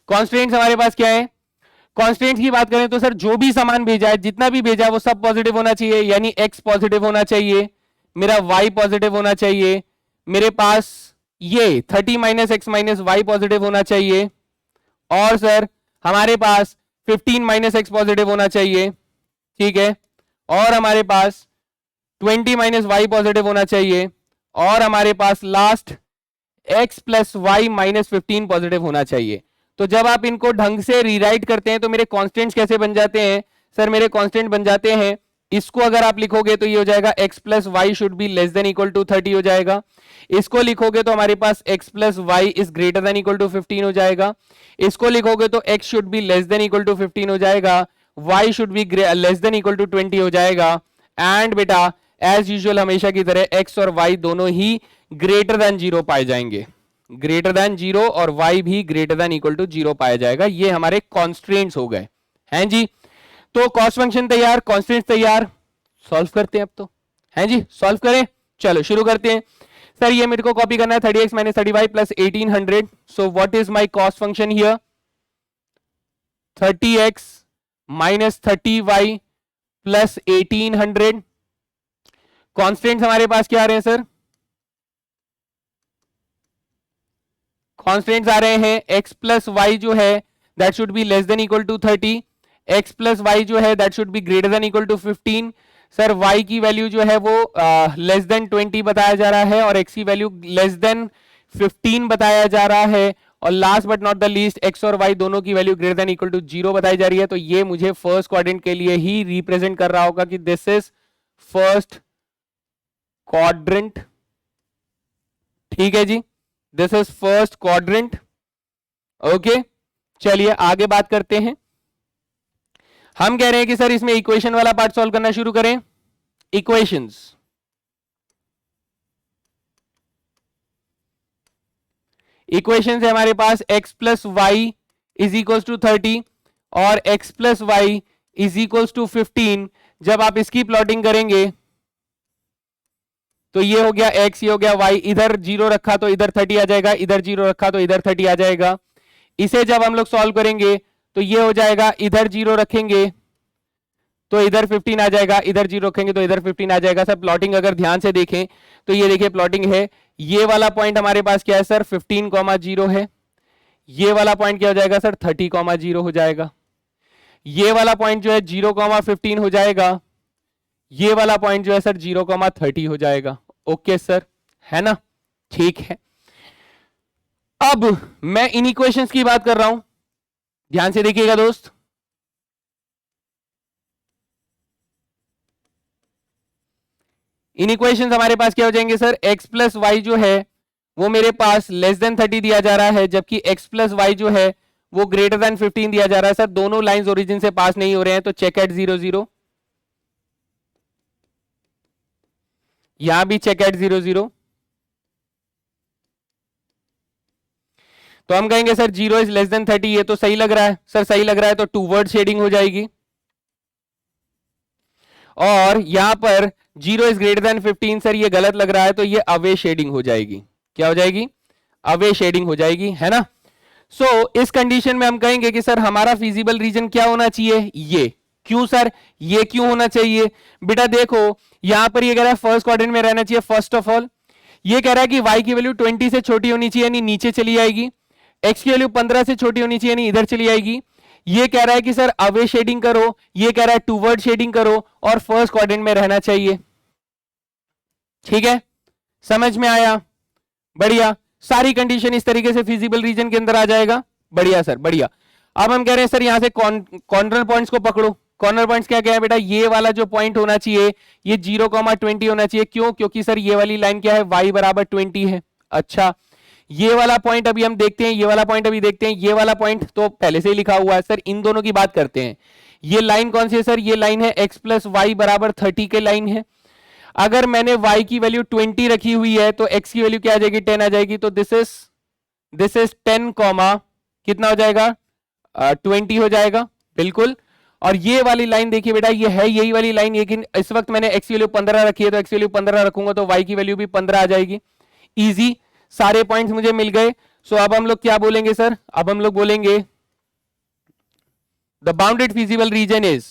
कॉन्स्टेंट्स हमारे पास क्या है, कॉन्स्टेंट्स की बात करें तो सर जो भी सामान भेजा है, जितना भी भेजा है वो सब पॉजिटिव होना चाहिए, यानी x पॉजिटिव होना चाहिए, मेरा y पॉजिटिव होना चाहिए, मेरे पास ये 30 - x - y पॉजिटिव होना चाहिए, और सर हमारे पास 15 - x पॉजिटिव होना चाहिए, ठीक है, और हमारे पास 20 - y पॉजिटिव होना चाहिए, और हमारे पास लास्ट x + y - 15 पॉजिटिव होना चाहिए। तो जब आप इनको ढंग से रीराइट करते हैं तो मेरे कांस्टेंट्स कैसे बन जाते हैं सर, मेरे कांस्टेंट बन जाते हैं, इसको अगर आप लिखोगे तो ये हो जाएगा x + y should be less than equal to 30 हो जाएगा, इसको लिखोगे तो हमारे पास x + y is greater than equal to 15 हो जाएगा, इसको लिखोगे तो x should be less than equal to 15 हो जाएगा, y should be less than equal to 20 हो जाएगा, एंड बेटा एज यूजुअल हमेशा की तरह x और y दोनों ही ग्रेटर देन 0 पाए जाएंगे, ग्रेटर देन 0, और y भी ग्रेटर देन इक्वल टू 0 पाया जाएगा। ये हमारे कॉन्स्ट्रेंट्स हो गए, हैं जी। तो कॉस्ट फंक्शन तैयार, कॉन्स्टेंट्स तैयार, सॉल्व करते हैं अब तो, हैं जी, सॉल्व करें, चलो शुरू करते हैं। सर ये मेरे को कॉपी करना है 30x - 30y + 1800, so what is my cost function here, 30x - 30y + 1800। Constants हमारे पास क्या आ रहे हैं सर, कॉन्स्टेंट्स आ रहे हैं x + y जो है that should be less than equal to 30, x + y जो है that should be greater than equal to 15। Sir y की वैल्यू जो है वो लेस देन 20 बताया जा रहा है, और x की वैल्यू लेस देन 15 बताया जा रहा है, और last but not the least x और y दोनों की value greater than equal to 0 बताई जा रही है। तो ये मुझे फर्स्ट क्वाड्रेंट के लिए ही रिप्रेजेंट कर रहा होगा कि दिस इज फर्स्ट क्वाड्रेंट, ठीक है जी, this is first quadrant, okay. चलिए आगे बात करते हैं। हम कह रहे हैं कि सर इसमें इक्वेशन वाला पार्ट सॉल्व करना शुरू करें। इक्वेशंस, इक्वेशन है हमारे पास x + y is equal to 30 और x + y is equal to 15। जब आप इसकी प्लॉटिंग करेंगे तो ये हो गया x, ये हो गया y, इधर 0 रखा तो इधर 30 आ जाएगा, इधर 0 रखा तो इधर 30 आ जाएगा। इसे जब हम लोग सॉल्व करेंगे तो ये हो जाएगा, इधर 0 रखेंगे तो इधर 15 आ जाएगा, इधर 0 रखेंगे तो इधर 15 आ जाएगा। सर प्लॉटिंग अगर ध्यान से देखें तो ये देखिए प्लॉटिंग है, ये वाला पॉइंट हमारे पास क्या है सर 15,0 है, ये वाला पॉइंट क्या हो जाएगा सर 30,0 हो जाएगा, ये वाला पॉइंट जो है 0,15 हो जाएगा, ये वाला पॉइंट जो है सर 0,30 हो जाएगा। ओके सर, है ना, ठीक है। अब मैं इन इक्वेशंस की बात कर रहा हूं, ध्यान से देखिएगा दोस्त। इन इक्वेशंस हमारे पास क्या हो जाएंगे सर, x + y जो है वो मेरे पास लेस देन 30 दिया जा रहा है, जबकि x + y जो है वो ग्रेटर देन 15 दिया जा रहा है। सर दोनों लाइंस ओरिजिन से पास नहीं हो रहे हैं, तो चेक एट 0 0, यहां भी चेक एट 0 0। तो हम कहेंगे सर 0 इज लेस देन 30, ये तो सही लग रहा है सर, सही लग रहा है, तो टूवर्ड शेडिंग हो जाएगी, और यहां पर 0 इज ग्रेटर देन 15 सर ये गलत लग रहा है, तो ये अवे शेडिंग हो जाएगी। क्या हो जाएगी, अवे शेडिंग हो जाएगी, है ना। सो इस कंडीशन में हम कहेंगे कि सर हमारा फिजिबल रीजन क्या होना चाहिए, ये। क्यों सर, ये क्यों होना चाहिए, बेटा देखो यहां पर ये कह रहा है फर्स्ट क्वाड्रेंट में रहना चाहिए। फर्स्ट ऑफ ऑल ये कह रहा है कि y की वैल्यू 20 से छोटी होनी चाहिए यानी नीचे चली जाएगी, x की वैल्यू 15 से छोटी होनी चाहिए यानी इधर चली जाएगी। ये कह रहा है कि सर अवे शेडिंग करो, ये कह रहा है टूवर्ड शेडिंग करो और फर्स्ट क्वाड्रेंट में रहना चाहिए। ठीक है, समझ में आया, बढ़िया। सारी कंडीशन इस तरीके से फिजिबल रीजन के अंदर आ जाएगा, बढ़िया सर बढ़िया। अब हम कह रहे हैं सर यहां से कॉर्नर पॉइंट्स को पकड़ो। कॉर्नर पॉइंट्स क्या क्या है बेटा, ये वाला जो पॉइंट होना चाहिए ये 0,20 होना चाहिए। क्यों, क्योंकि सर ये वाली लाइन क्या है, y बराबर 20 है। अच्छा, ये वाला पॉइंट अभी हम देखते हैं, ये वाला पॉइंट अभी देखते हैं। ये वाला पॉइंट तो पहले से ही लिखा हुआ है सर, इन दोनों की बात करते हैं। ये लाइन कौन सी है सर, ये लाइन है x प्लस वाई बराबर 30 के लाइन है। अगर मैंने y की वैल्यू 20 रखी हुई है तो x की वैल्यू क्या आ जाएगी, 10 आ जाएगी। तो दिस इज 10 कॉमा कितना हो जाएगा, 20 हो जाएगा, बिल्कुल। और ये वाली लाइन देखिए बेटा, ये है यही वाली लाइन, लेकिन इस वक्त मैंने x की वैल्यू 15 रखी है तो x की वैल्यू 15 रखूंगा तो y की वैल्यू भी 15 आ जाएगी। इजी, सारे पॉइंट्स मुझे मिल गए। सो अब हम लोग क्या बोलेंगे सर, अब हम लोग बोलेंगे the bounded feasible region is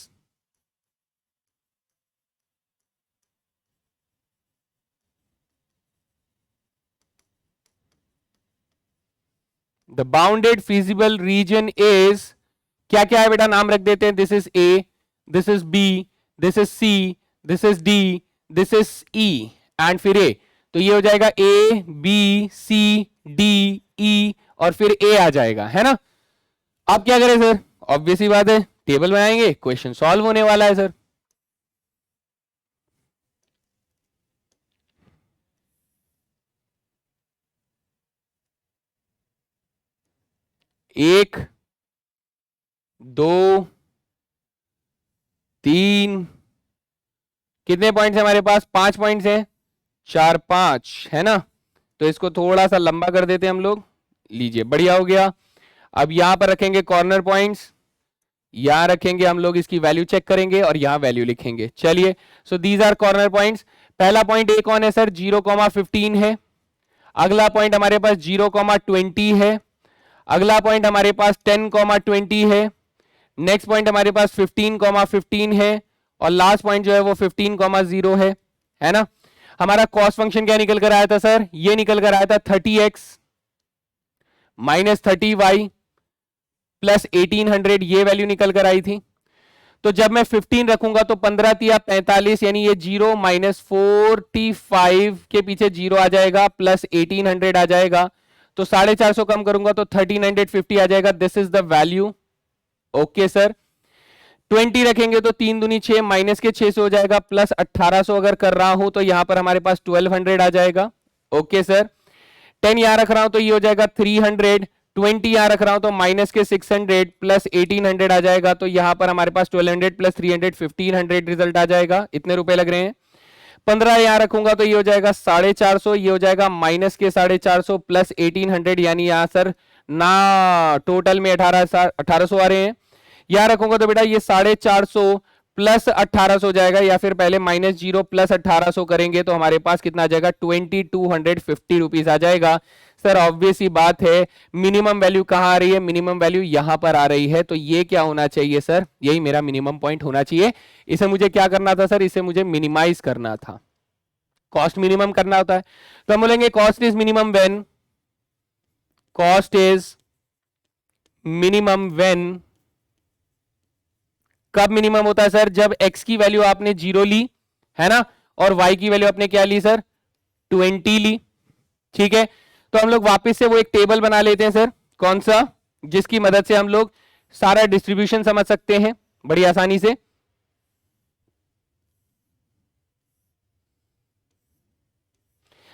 the bounded feasible region is, क्या क्या है बेटा, नाम रख देते हैं। This is A, this is B, this is C, this is D, this is E and फिर ए। तो ये हो जाएगा ए बी सी डी ई और फिर ए आ जाएगा, है ना। अब क्या करें सर, ऑब्वियस ही बात है, टेबल बनाएंगे, क्वेश्चन सॉल्व होने वाला है सर। एक, दो, तीन, कितने पॉइंट्स हैं हमारे पास, 5 पॉइंट्स हैं, 4 5, है ना। तो इसको थोड़ा सा लंबा कर देते हैं हम लोग, लीजिए बढ़िया हो गया। अब यहां पर रखेंगे कॉर्नर पॉइंट्स, यहां रखेंगे हम लोग, इसकी वैल्यू चेक करेंगे और यहां वैल्यू लिखेंगे। चलिए, so these are corner points. पहला पॉइंट ए कौन है सर, 0,15 है। अगला पॉइंट हमारे पास 0,20 है। अगला पॉइंट हमारे पास 10,20 है। नेक्स्ट पॉइंट हमारे पास 15,15 है और लास्ट पॉइंट जो है वो 15,0 है ना। हमारा कॉस्ट फंक्शन क्या निकल कर आया था सर, ये निकल कर आया था 30x माइनस 30y प्लस 1800, ये वैल्यू निकल कर आई थी। तो जब मैं 15 रखूंगा तो 15 तिया 45 यानी ये 0 माइनस 45 के पीछे 0 आ जाएगा प्लस 1800 आ जाएगा। तो 450 कम करूंगा तो 1350 आ जाएगा। This is the value. Okay sir, 20 रखेंगे तो 3 दूनी 6 माइनस के 6 से हो जाएगा प्लस 1800 अगर कर रहा हूं तो यहां पर हमारे पास 1200 आ जाएगा। ओके सर, 10 यहां रख रहा हूं तो ये हो जाएगा 300, 20 यहां रख रहा हूं तो माइनस के 600 प्लस 1800 आ जाएगा। तो यहां पर हमारे पास 1200 प्लस 300 1500 रिजल्ट आ जाएगा। इतने रुपए लग रहे हैं। 15 यहां रखूंगा तो ये हो जाएगा 450, ये हो जाएगा माइनस के 450 प्लस 1800 यानी यहां सर ना टोटल में 1800 आ रहे हैं। यहां रखूंगा तो बेटा ये 450 प्लस 1800 हो जाएगा, या फिर पहले माइनस 0 प्लस 1800 करेंगे तो हमारे पास कितना आ जाएगा 2250 रुपीज आ जाएगा। सर ऑब्वियस ही बात है, मिनिमम वैल्यू कहां आ रही है, मिनिमम वैल्यू यहां पर आ रही है। तो ये क्या होना चाहिए सर, यही मेरा मिनिमम पॉइंट होना चाहिए। इसे मुझे क्या करना था सर, इसे मुझे मिनिमाइज करना था, कॉस्ट मिनिमम करना होता है। तो हम बोलेंगे cost is minimum when, cost is minimum when, कब मिनिमम होता है सर, जब x की वैल्यू आपने 0 ली, है ना, और y की वैल्यू आपने क्या ली सर, 20 ली। ठीक है, तो हम लोग वापस से वो एक टेबल बना लेते हैं सर, कौन सा, जिसकी मदद से हम लोग सारा डिस्ट्रीब्यूशन समझ सकते हैं बड़ी आसानी से।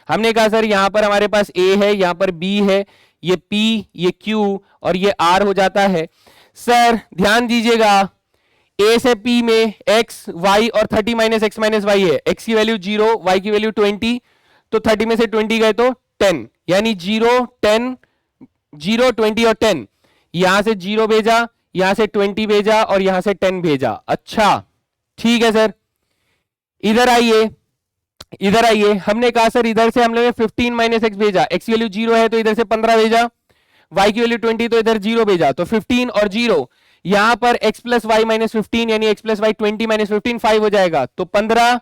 हमने कहा सर यहां पर हमारे पास a है, यहां पर b है, ये p, ये q और ये r हो जाता है। सर ध्यान दीजिएगा, a से p में x, y और 30 माइनस एक्स माइनस वाई है। x की वैल्यू 0, y की वैल्यू 20, तो 30 में से 20 गए तो 10, यानी 0 10, 0 20 और 10। यहां से 0 भेजा, यहां से 20 भेजा और यहां से 10 भेजा। अच्छा ठीक है सर, इधर आइए, इधर आइए, हमने कहा सर इधर से हम लोग 15 माइनस एक्स भेजा, एक्स की वैल्यू 0 है तो इधर से 15 भेजा, y की वैल्यू 20 तो इधर 0 भेजा, तो 15 और 0, यहां पर x प्लस वाई माइनस 15 यानी x प्लस वाई 20 माइनस 15 5 हो जाएगा, तो 15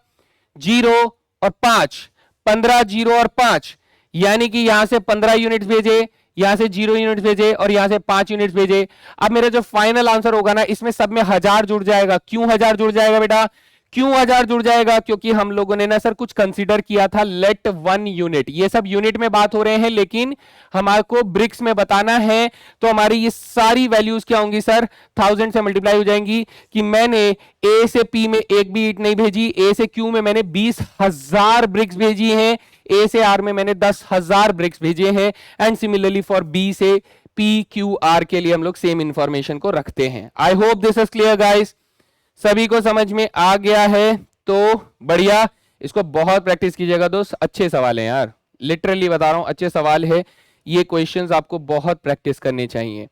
0 और 5, 15 0 और 5, यानी कि यहां से 15 यूनिट्स भेजे, यहां से 0 यूनिट्स भेजे और यहां से 5 यूनिट्स भेजे। अब मेरा जो फाइनल आंसर होगा ना, इसमें सब में 1000 जुड़ जाएगा। क्यों 1000 जुड़ जाएगा बेटा, क्यों 1000 जुड़ जाएगा, क्योंकि हम लोगों ने ना सर कुछ कंसीडर किया था लेट 1 यूनिट, ये सब यूनिट में बात हो रहे हैं लेकिन हमारे को ब्रिक्स में बताना है, तो हमारी ये सारी वैल्यूज क्या होंगी सर, 1000 से मल्टीप्लाई हो जाएंगी। कि मैंने ए से पी में एक भी ईट नहीं भेजी, ए से क्यू में मैंने 20,000 ब्रिक्स भेजी हैं, ए से आर में मैंने 10,000 ब्रिक्स भेजे हैं, एंड सिमिलरली फॉर बी से पी क्यू आर के लिए हम लोग सेम इंफॉर्मेशन को रखते हैं। आई hope this is clear guys, सभी को समझ में आ गया है तो बढ़िया, इसको बहुत प्रैक्टिस कीजिएगा दोस्त, अच्छे सवाल हैं यार, लिटरली बता रहा हूं अच्छे सवाल है, ये क्वेश्चंस आपको बहुत प्रैक्टिस करने चाहिए।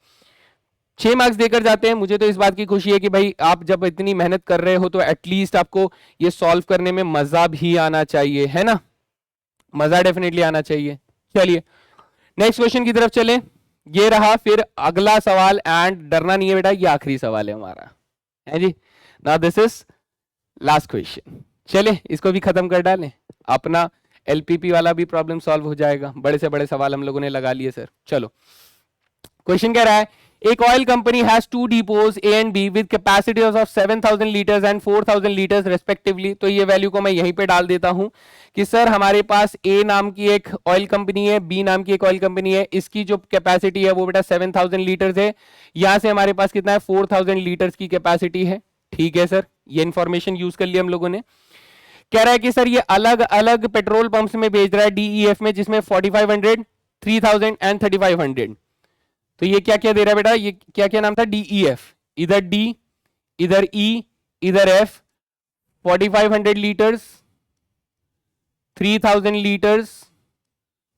6 मार्क्स देकर जाते हैं, मुझे तो इस बात की खुशी है कि भाई आप जब इतनी मेहनत कर रहे हो तो एटलीस्ट आपको ये सॉल्व करने में मजा भी आना चाहिए, है ना, मजा डेफिनेटली आना चाहिए। चलिए नेक्स्ट क्वेश्चन की तरफ चलें, ये रहा फिर अगला सवाल, एंड डरना नहीं है बेटा, ये आखिरी सवाल है हमारा, है जी। Now this is last question, चले इसको भी खत्म कर डालें, अपना एलपीपी वाला भी प्रॉब्लम सॉल्व हो जाएगा, बड़े से बड़े सवाल हम लोगों ने लगा लिए सर। चलो क्वेश्चन कह रहा है, एक oil company has two depots A and B with capacity of 7000 litres and 4000 litres respectively. तो ये वैल्यू को मैं यहीं पे डाल देता हूं कि सर हमारे पास ए नाम की एक ऑयल कंपनी है, बी नाम की एक ऑयल कंपनी है, इसकी जो कैपेसिटी है वो बेटा 7000 लीटर्स है, यहां से हमारे पास कितना है 4000 लीटर्स की कैपेसिटी है। ठीक है सर, ये इंफॉर्मेशन यूज कर लिया हम लोगों ने। कह रहा है कि सर ये अलग अलग पेट्रोल पंप्स में बेच रहा है डीईएफ में, जिसमें 4500, 3000 एंड 3500। तो ये क्या क्या दे रहा है बेटा, ये क्या क्या नाम था, डीईएफ, इधर डी, इधर ई, इधर एफ, 4500 लीटर्स, 3000 लीटर्स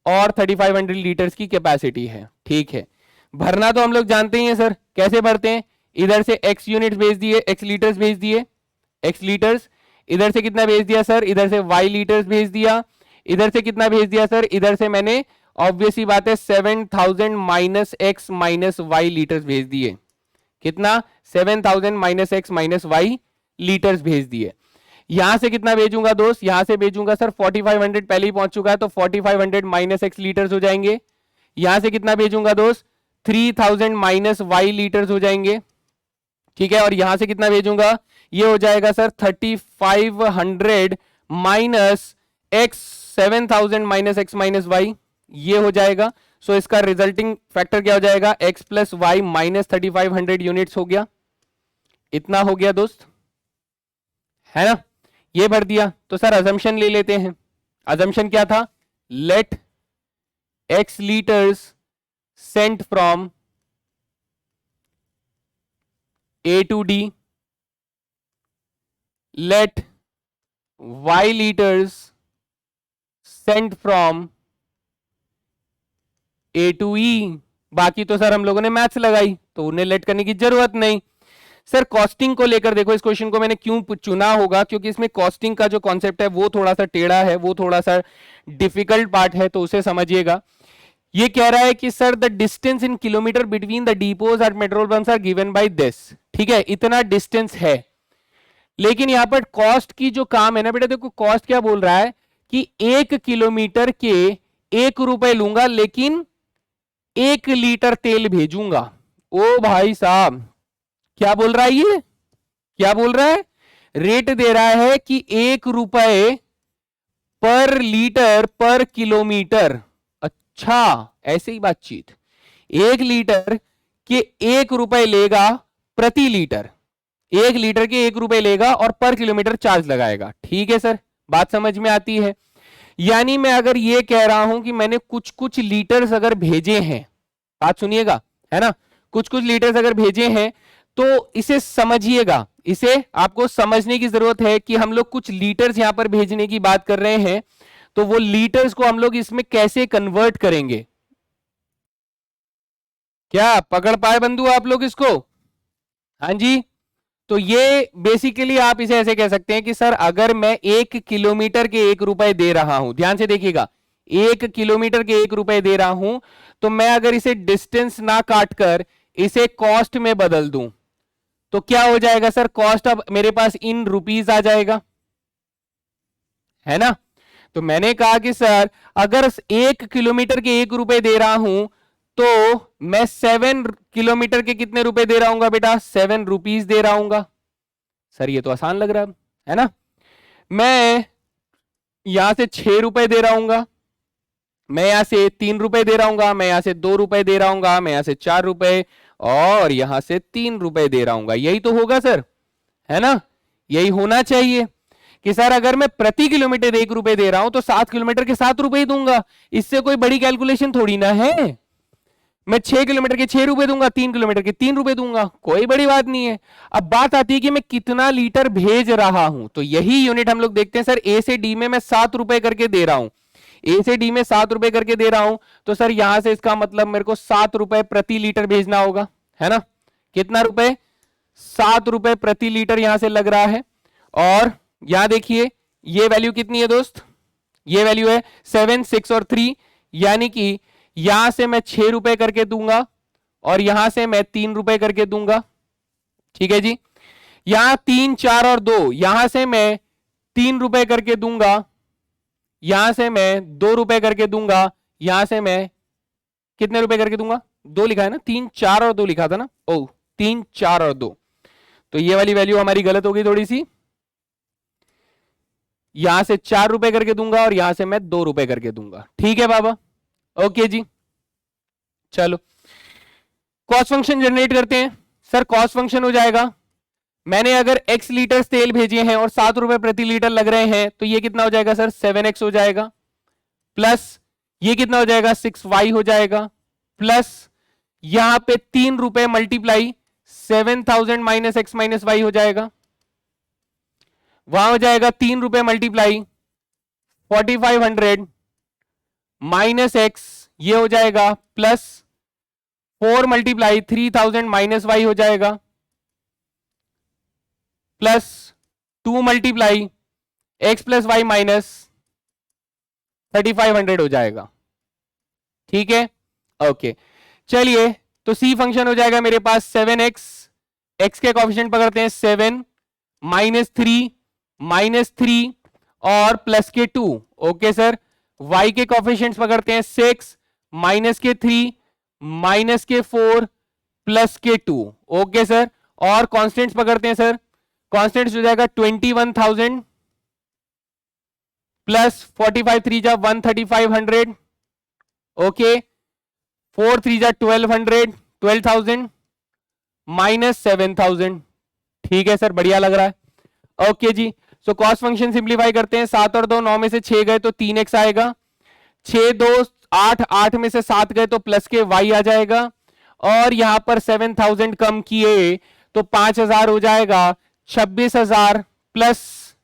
और 3500 लीटर्स की कैपेसिटी है। ठीक है, भरना तो हम लोग जानते ही हैं सर, कैसे भरते हैं, इधर से x यूनिट्स भेज दिए, x लीटर्स भेज दिए, x लीटर्स, इधर से कितना भेज दिया सर, इधर से y लीटर्स भेज दिया, इधर से कितना भेज दिया सर, इधर से मैंने ऑब्वियसली बात है 7000 minus x minus y litres भेज दिए, कितना 7000 minus x minus y litres भेज दिए। यहां से कितना भेजूंगा दोस्त, यहां से भेजूंगा सर 4500 पहले ही पहुंच चुका है, तो 4500 माइनस एक्स लीटर्स हो जाएंगे। यहां से कितना भेजूंगा दोस्त, 3000 माइनस वाई लीटर्स हो जाएंगे। ठीक है, और यहां से कितना भेजूंगा, ये हो जाएगा sir 3500 minus x, 7000 minus x minus y, ये हो जाएगा। सो इसका रिजल्टिंग फैक्टर क्या हो जाएगा, x plus y minus 3500 units हो गया, इतना हो गया दोस्त, है ना, ये भर दिया। तो सर अजम्पशन ले लेते हैं, अजम्पशन क्या था, let x litres sent from A to D, let y liters sent from A to E। बाकी तो सर हम लोगों ने मैथ्स लगाई तो उन्हें लेट करने की जरूरत नहीं। सर कॉस्टिंग को लेकर देखो, इस क्वेश्चन को मैंने क्यों चुना होगा, क्योंकि इसमें कॉस्टिंग का जो कॉन्सेप्ट है वो थोड़ा सा टेढ़ा है, वो थोड़ा सा डिफिकल्ट पार्ट है, तो उसे समझिएगा। ये कह रहा है कि sir the distance in kilometre between the depots at petrol pumps are given by this. ठीक है, इतना डिस्टेंस है, लेकिन यहां पर कॉस्ट की जो काम है ना बेटा, देखो कॉस्ट क्या बोल रहा है कि 1 किलोमीटर के 1 रुपए लूंगा लेकिन 1 लीटर तेल भेजूंगा। ओ भाई साहब, क्या बोल रहा है ये, क्या बोल रहा है, रेट दे रहा है कि 1 रुपए पर लीटर पर किलोमीटर। अच्छा, ऐसे ही बातचीत, 1 लीटर के 1 रुपए लेगा प्रति लीटर, 1 लीटर के 1 रुपए लेगा और पर किलोमीटर चार्ज लगाएगा। ठीक है सर, बात समझ में आती है। यानी मैं अगर ये कह रहा हूं कि मैंने कुछ कुछ लीटर्स अगर भेजे हैं, बात सुनिएगा, है ना, कुछ कुछ लीटर्स अगर भेजे हैं तो इसे समझिएगा, इसे आपको समझने की जरूरत है कि हम लोग कुछ लीटर्स यहां पर भेजने की बात कर रहे हैं, तो वो लीटर्स को हम लोग इसमें कैसे कन्वर्ट करेंगे। क्या पकड़ पाए बंधु आप लोग इसको, हाँ जी, तो ये बेसिकली आप इसे ऐसे कह सकते हैं कि सर अगर मैं 1 किलोमीटर के 1 रुपए दे रहा हूं, ध्यान से देखिएगा, 1 किलोमीटर के 1 रुपए दे रहा हूं, तो मैं अगर इसे डिस्टेंस ना काट कर इसे कॉस्ट में बदल दूं तो क्या हो जाएगा सर, कॉस्ट अब मेरे पास इन रुपीज आ जाएगा, है ना। तो मैंने कहा कि सर अगर 1 किलोमीटर के 1 रुपए दे रहा हूं तो मैं 7 किलोमीटर के कितने रुपए दे रहा हूं बेटा, 7 रुपीज दे रहा हूं। सर ये तो आसान लग रहा है ना। मैं यहां से 6 रुपए दे रहा हूं, मैं यहां से 3 रुपए दे रहा हूं, मैं यहां से 2 रुपए दे रहा हूं, मैं यहां से 4 रुपए और यहां से 3 रुपए दे रहा हूं। यही तो होगा सर, है ना, यही होना चाहिए कि सर अगर मैं प्रति किलोमीटर 1 रुपए दे रहा हूं तो 7 किलोमीटर के 7 रुपए ही दूंगा, इससे कोई बड़ी कैलकुलेशन थोड़ी ना है। मैं 6 किलोमीटर के 6 रुपए दूंगा, 3 किलोमीटर के 3 रुपए दूंगा, कोई बड़ी बात नहीं है। अब बात आती है कि मैं कितना लीटर भेज रहा हूं, तो यही यूनिट हम लोग देखते हैं। सर ए से डी में मैं 7 रुपए करके दे रहा हूं, ए से डी में 7 रुपए करके दे रहा हूं, तो सर यहां से इसका मतलब मेरे को 7 रुपए प्रति लीटर भेजना होगा, है ना। कितना रुपए, 7 रुपए प्रति लीटर यहां से लग रहा है। और यहां देखिए ये वैल्यू कितनी है दोस्त, ये वैल्यू है 7, 6 और 3, यानी कि यहां से मैं 6 रुपए करके दूंगा और यहां से मैं 3 रुपए करके दूंगा, ठीक है जी। यहां 3, 4 और 2, यहां से मैं 3 रुपए करके दूंगा, यहां से मैं 2 रुपए करके दूंगा, यहां से मैं कितने रुपए करके दूंगा, 2 लिखा है ना, 3, 4 और 2 लिखा था ना, ओ 3, 4 और 2, तो ये वाली वैल्यू हमारी गलत हो गई थोड़ी सी। यहां से 4 रुपए करके दूंगा और यहां से मैं 2 रुपए करके दूंगा, ठीक है बाबा, ओके जी। चलो कॉस्ट फंक्शन जनरेट करते हैं। सर कॉस्ट फंक्शन हो जाएगा, मैंने अगर x लीटर तेल भेजे हैं और 7 रुपए प्रति लीटर लग रहे हैं तो ये कितना हो जाएगा सर, 7x हो जाएगा, प्लस ये कितना हो जाएगा, 6y हो जाएगा, प्लस यहां पे 3 रुपए multiply 7000 minus x minus y हो जाएगा, वहां हो जाएगा 3 रुपए मल्टीप्लाई 4500 माइनस x, ये हो जाएगा प्लस 4 मल्टीप्लाई 3000 माइनस वाई हो जाएगा, plus 2 multiply x plus y minus 3500 हो जाएगा, ठीक है, ओके। चलिए तो सी फंक्शन हो जाएगा मेरे पास 7x, x के कोएफिशिएंट पकड़ते हैं 7 माइनस 3 और प्लस के 2, ओके सर। y के कोएफिशिएंट्स पकड़ते हैं 6 माइनस के 3 माइनस के 4 प्लस के 2, ओके सर। और कांस्टेंट्स पकड़ते हैं सर, कांस्टेंट्स हो जाएगा 21000 प्लस 45 3 जा 13500, ओके, 4 3 जा 12000 माइनस 7000, ठीक है सर, बढ़िया लग रहा है, ओके जी। सो कॉस्ट फंक्शन सिंप्लीफाई करते हैं, 7 और 2 9 में से 6 गए तो 3x आएगा, 6 2 8, 8 में से 7 गए तो प्लस के y आ जाएगा, और यहां पर 7000 कम किए तो 5000 हो जाएगा, 26000 प्लस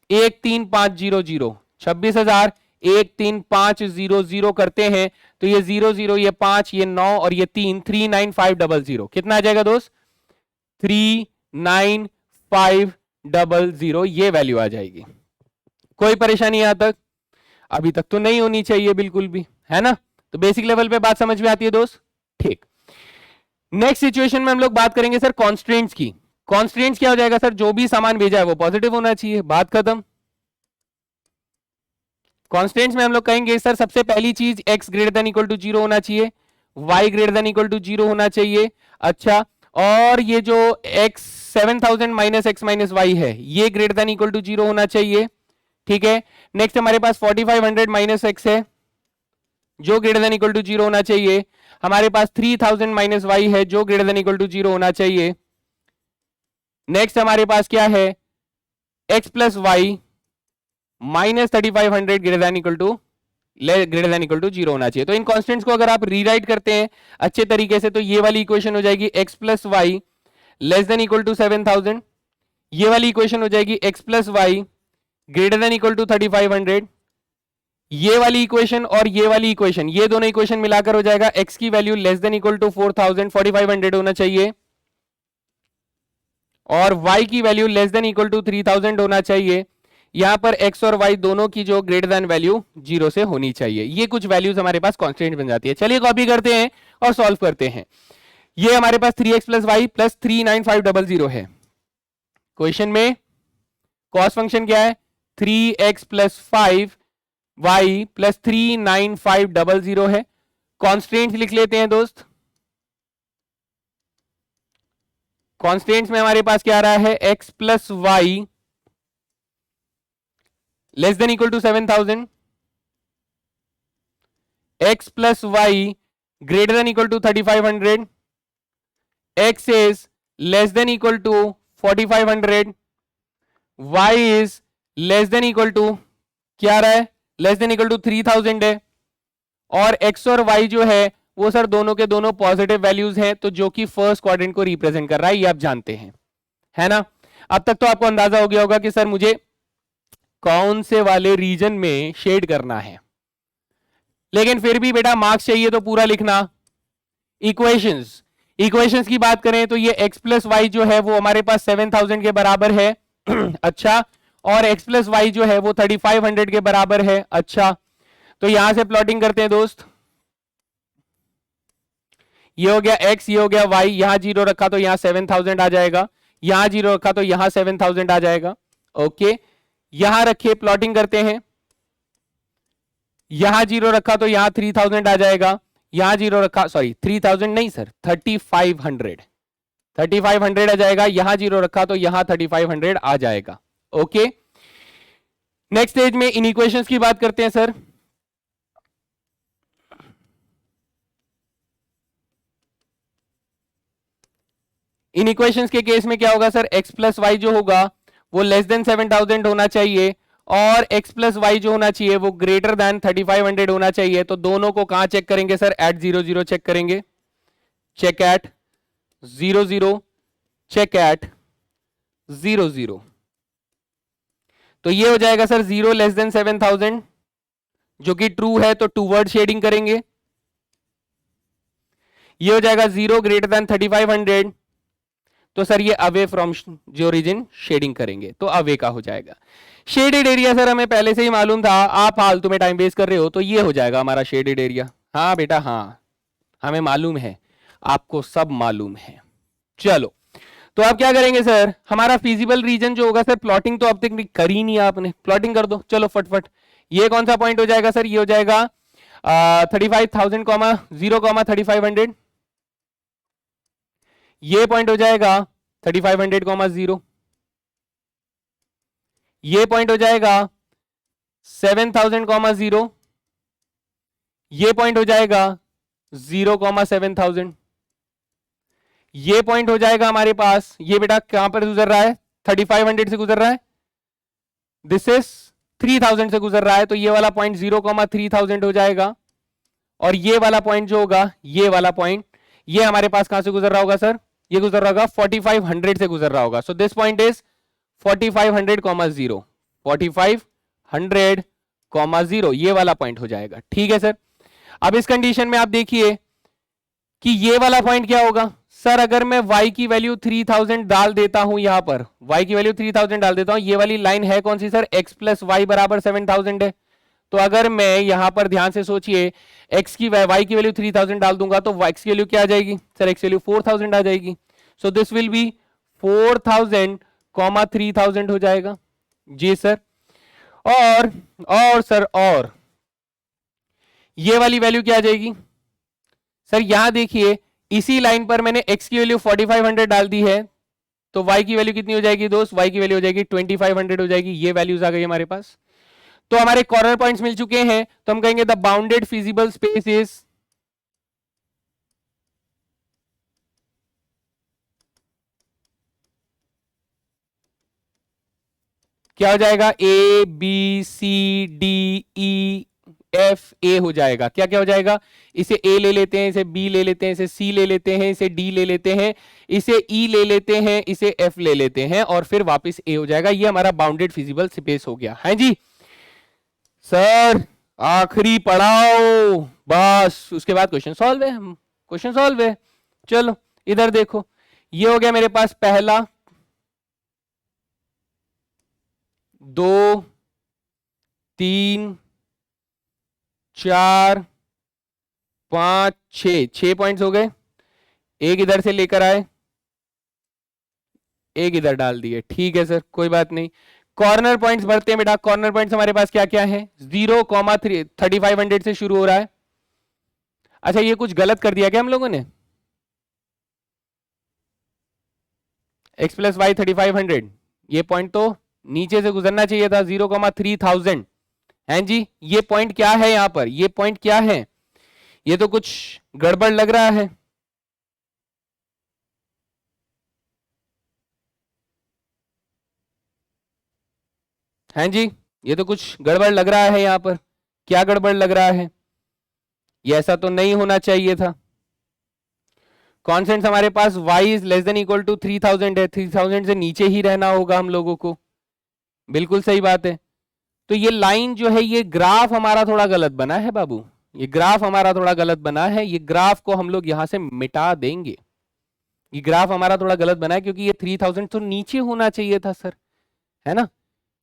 13500, 26000 13500 करते हैं तो ये 0 0, ये 5, ये 9 और ये 3, 39500, कितना आ जाएगा दोस्त, 39500, ये वैल्यू आ जाएगी। कोई परेशानी यहां तक, अभी तक तो नहीं होनी चाहिए बिल्कुल भी, है ना। तो बेसिक लेवल पे बात समझ में आती है दोस्त, ठीक। नेक्स्ट सिचुएशन में हम लोग बात करेंगे सर कॉन्स्ट्रेंट्स की। कॉन्स्ट्रेंट्स क्या हो जाएगा सर, जो भी सामान भेजा है वो पॉजिटिव होना चाहिए, बात खत्म। कॉन्स्टेंट्स में हम लोग कहेंगे सर सबसे पहली चीज x greater than equal to 0 होना चाहिए, y greater than equal to 0 होना चाहिए, अच्छा, और ये जो x 7000 minus x minus y है ये ग्रेटर देन इक्वल टू 0 होना चाहिए, ठीक है। नेक्स्ट हमारे पास 4500 माइनस x है जो ग्रेटर देन इक्वल टू 0 होना चाहिए, हमारे पास 3000 माइनस वाई है जो ग्रेटर देन इक्वल टू 0 होना चाहिए। नेक्स्ट हमारे पास क्या है, x plus y minus 3500 greater than equal to 0 होना चाहिए। तो इन कॉन्स्टेंट्स को अगर आप रीराइट करते हैं अच्छे तरीके से तो ये वाली इक्वेशन हो जाएगी x plus y less than equal to 7000, ये वाली इक्वेशन हो जाएगी x plus y greater than equal to 3500, ये वाली इक्वेशन और ये वाली इक्वेशन, ये दोनों इक्वेशन मिलाकर हो जाएगा x की value less than equal to 4500 होना चाहिए, और y की value less than equal to 3000 होना चाहिए। यहां पर x और y दोनों की जो ग्रेटर देन वैल्यू 0 से होनी चाहिए। ये कुछ वैल्यूज हमारे पास कांस्टेंट बन जाती है। चलिए कॉपी करते हैं और सॉल्व करते हैं। ये हमारे पास 3x प्लस वाई प्लस 39500 है। क्वेश्चन में कॉस्ट फंक्शन क्या है? 3x प्लस 5y प्लस 39500 है। कॉन्स्टेंट्स लिख लेते हैं दोस्त। कॉन्स्टेंट्स में हमारे पास क्या आ रहा है? x plus y less than equal to 7000, x plus y greater than equal to 3500, x is less than equal to 4500, y is less than equal to क्या आ रहा है? लेस देन इक्वल टू 3000 है। और x और y जो है वो sir दोनों के दोनों पॉजिटिव वैल्यूज हैं, तो जो कि फर्स्ट क्वाड्रेंट को रिप्रेजेंट कर रहा है, ये आप जानते हैं, है ना? अब तक तो आपको अंदाजा हो गया होगा कि सर मुझे कौन से वाले रीजन में शेड करना है, लेकिन फिर भी बेटा मार्क्स चाहिए तो पूरा लिखना। इक्वेशंस की बात करें तो ये x प्लस वाई जो है वो हमारे पास 7000 के बराबर है। अच्छा, और x प्लस वाई जो है वो 3500 के बराबर है। अच्छा, तो यहां से प्लॉटिंग करते हैं दोस्त। ये हो गया x, ये हो गया y, यहां 0 रखा तो यहां 7000 आ जाएगा, यहां 0 रखा तो यहां 7000 आ जाएगा। ओके, यहां रखे प्लॉटिंग करते हैं। यहां 0 रखा तो यहां 3000 आ जाएगा, यहां 0 रखा, सॉरी 3000 नहीं सर, 3500 आ जाएगा। यहां 0 रखा तो यहां 3500 आ जाएगा। ओके, नेक्स्ट स्टेज में इन इक्वेशंस की बात करते हैं सर। इन इक्वेशंस के केस में क्या होगा सर? x प्लस वाई जो होगा वो लेस देन 7000 होना चाहिए, और x प्लस वाई जो होना चाहिए वो ग्रेटर देन 3500 होना चाहिए। तो दोनों को कहां चेक करेंगे सर? एट 00 चेक करेंगे। Check at 00, check at 00। तो ये हो जाएगा सर 0 लेस देन 7000, जो कि ट्रू है तो टूवर्ड शेडिंग करेंगे। ये हो जाएगा 0 ग्रेटर देन 3500, तो सर ये अवे फ्रॉम जो ओरिजिन शेडिंग करेंगे, तो अवे का हो जाएगा। शेडेड एरिया सर हमें पहले से ही मालूम था, आप फालतू में टाइम वेस्ट कर रहे हो, तो ये हो जाएगा हमारा शेडेड एरिया। हाँ बेटा हाँ, हमें मालूम है, आपको सब मालूम है। चलो, तो आप क्या करेंगे सर? हमारा फिजिबल रीजन जो होगा सर, प्लॉटिंग तो अब तक करी नहीं आपने, प्लॉटिंग कर दो। चलो फटफट, ये कौन सा पॉइंट हो जाएगा सर? ये हो जाएगा 35,000 0 3500। ये पॉइंट हो जाएगा 3500 0। ये पॉइंट हो जाएगा 7000 0। ये पॉइंट हो जाएगा 0 7000। ये पॉइंट हो जाएगा हमारे पास, ये बेटा कहां पर गुजर रहा है? 3500 से गुजर रहा है, दिस इज 3000 से गुजर रहा है, तो ये वाला पॉइंट 0 3000 हो जाएगा। और ये वाला पॉइंट जो होगा, ये वाला पॉइंट, ये हमारे पास कहां से गुजर रहा होगा सर? ये गुजर रहा होगा 4500 से गुजर रहा होगा। सो दिस पॉइंट इज 4500 0, 4500 0, ये वाला पॉइंट हो जाएगा। ठीक है सर। अब इस कंडीशन में आप देखिए कि ये वाला पॉइंट क्या होगा सर? अगर मैं y की वैल्यू 3000 डाल देता हूं, यहां पर y की वैल्यू 3000 डाल देता हूं, ये वाली लाइन है कौन सी सर? x प्लस वाई बराबर 7000 है। तो अगर मैं यहां पर ध्यान से सोचिए, x की y की वैल्यू 3000 डाल दूंगा तो x की वैल्यू क्या आ जाएगी सर? x की वैल्यू 4000 आ जाएगी। सो दिस विल बी 4000 3000 हो जाएगा। जी सर। और सर, और ये वाली वैल्यू क्या आ जाएगी सर? यहां देखिए, इसी लाइन पर मैंने x की वैल्यू 4500 डाल दी है, तो y की वैल्यू कितनी हो जाएगी दोस्त? y की वैल्यू हो जाएगी 2500 हो जाएगी। ये वैल्यूज आ गई हमारे पास। तो हमारे कॉर्नर पॉइंट्स मिल चुके हैं, तो हम कहेंगे the bounded feasible space is, क्या हो जाएगा? A B C D E F A हो जाएगा। क्या क्या हो जाएगा? इसे ए ले लेते हैं, इसे बी ले लेते हैं, इसे सी ले लेते हैं, इसे डी ले लेते हैं, इसे ई ले लेते हैं, इसे एफ ले लेते हैं, और फिर वापस ए हो जाएगा। ये हमारा बाउंडेड फिजिबल स्पेस हो गया है जी सर। आखिरी पढ़ाओ बस, उसके बाद क्वेश्चन सॉल्व है, क्वेश्चन सॉल्व है। चलो इधर देखो, ये हो गया मेरे पास पहला 2 3 4 5 6 पॉइंट्स हो गए। एक इधर से लेकर आए, एक इधर डाल दिए। ठीक है सर, कोई बात नहीं। कॉर्नर पॉइंट्स भरते हैं बेटा। कॉर्नर पॉइंट्स हमारे पास क्या क्या है? 0, 3500 से शुरू हो रहा है। अच्छा, ये कुछ गलत कर दिया क्या हम लोगों ने? x प्लस वाई 3500, ये पॉइंट तो नीचे से गुजरना चाहिए था। 0,3000 है जी। ये पॉइंट क्या है यहां पर? ये पॉइंट क्या है? ये तो कुछ गड़बड़ लग रहा है। हैं जी, ये तो कुछ गड़बड़ लग रहा है यहां पर। क्या गड़बड़ लग रहा है? ये ऐसा तो नहीं होना चाहिए था। कॉन्स्टेंट हमारे पास y is less than equal to 3000 है। 3000 से नीचे ही रहना होगा हम लोगों को। बिल्कुल सही बात है। तो ये लाइन जो है, ये ग्राफ हमारा थोड़ा गलत बना है बाबू। ये ग्राफ हमारा थोड़ा गलत बना है। ये ग्राफ को हम लोग यहां से मिटा देंगे। ये ग्राफ हमारा थोड़ा गलत बना है क्योंकि ये 3000 तो नीचे होना चाहिए था सर, है ना।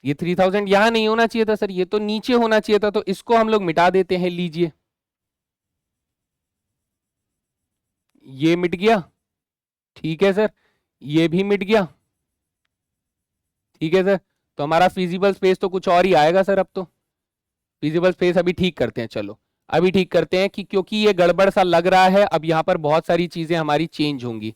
ये 3000 यहां नहीं होना चाहिए था सर, ये तो नीचे होना चाहिए था। तो इसको हम लोग मिटा देते हैं। लीजिए, ये मिट गया। ठीक है सर, ये भी मिट गया। ठीक है सर, तो हमारा फिजिबल स्पेस तो कुछ और ही आएगा सर। अब तो फिजिबल स्पेस अभी ठीक करते हैं। चलो अभी ठीक करते हैं कि क्योंकि ये गड़बड़ सा लग रहा है। अब यहाँ पर बहुत सारी चीजें हमारी चेंज होंगी,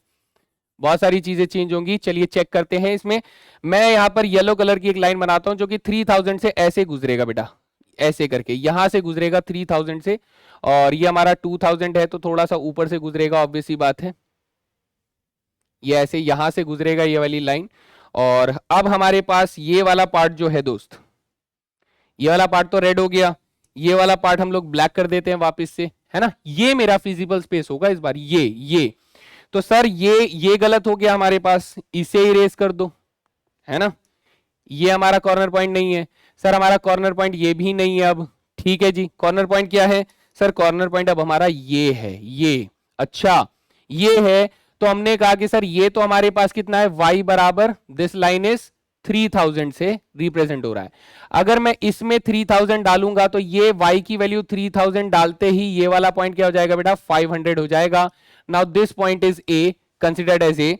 बहुत सारी चीजें चेंज होंगी। चलिए चेक करते हैं इसमें। मैं यहाँ पर येलो कलर की एक लाइन बनाता हूं जो कि 3000 से ऐसे गुजरेगा बेटा, ऐसे करके यहां से गुजरेगा 3000 से। और ये हमारा 2000 है तो थोड़ा सा ऊपर से गुजरेगा, ऑब्वियस सी बात है। ये ऐसे यहां से गुजरेगा ये वाली लाइन। और अब हमारे पास ये वाला पार्ट जो है दोस्त, ये वाला पार्ट तो रेड हो गया। ये वाला पार्ट हम लोग ब्लैक कर देते हैं वापस से, है ना। ये मेरा फिजिबल स्पेस होगा इस बार। ये तो सर ये गलत हो गया हमारे पास, इसे इरेज कर दो, है ना। ये हमारा कॉर्नर पॉइंट नहीं है सर, हमारा कॉर्नर पॉइंट ये भी नहीं है अब। ठीक है जी, कॉर्नर पॉइंट क्या है सर? कॉर्नर पॉइंट अब हमारा ये है, ये। अच्छा, ये है। तो हमने कहा कि सर ये तो हमारे पास कितना है? y बराबर दिस लाइन इज 3000 से रिप्रेजेंट हो रहा है। अगर मैं इसमें 3000 डालूंगा तो ये y की वैल्यू 3000 डालते ही ये वाला पॉइंट क्या हो जाएगा बेटा? 500 हो जाएगा। Now this point is a, considered as a।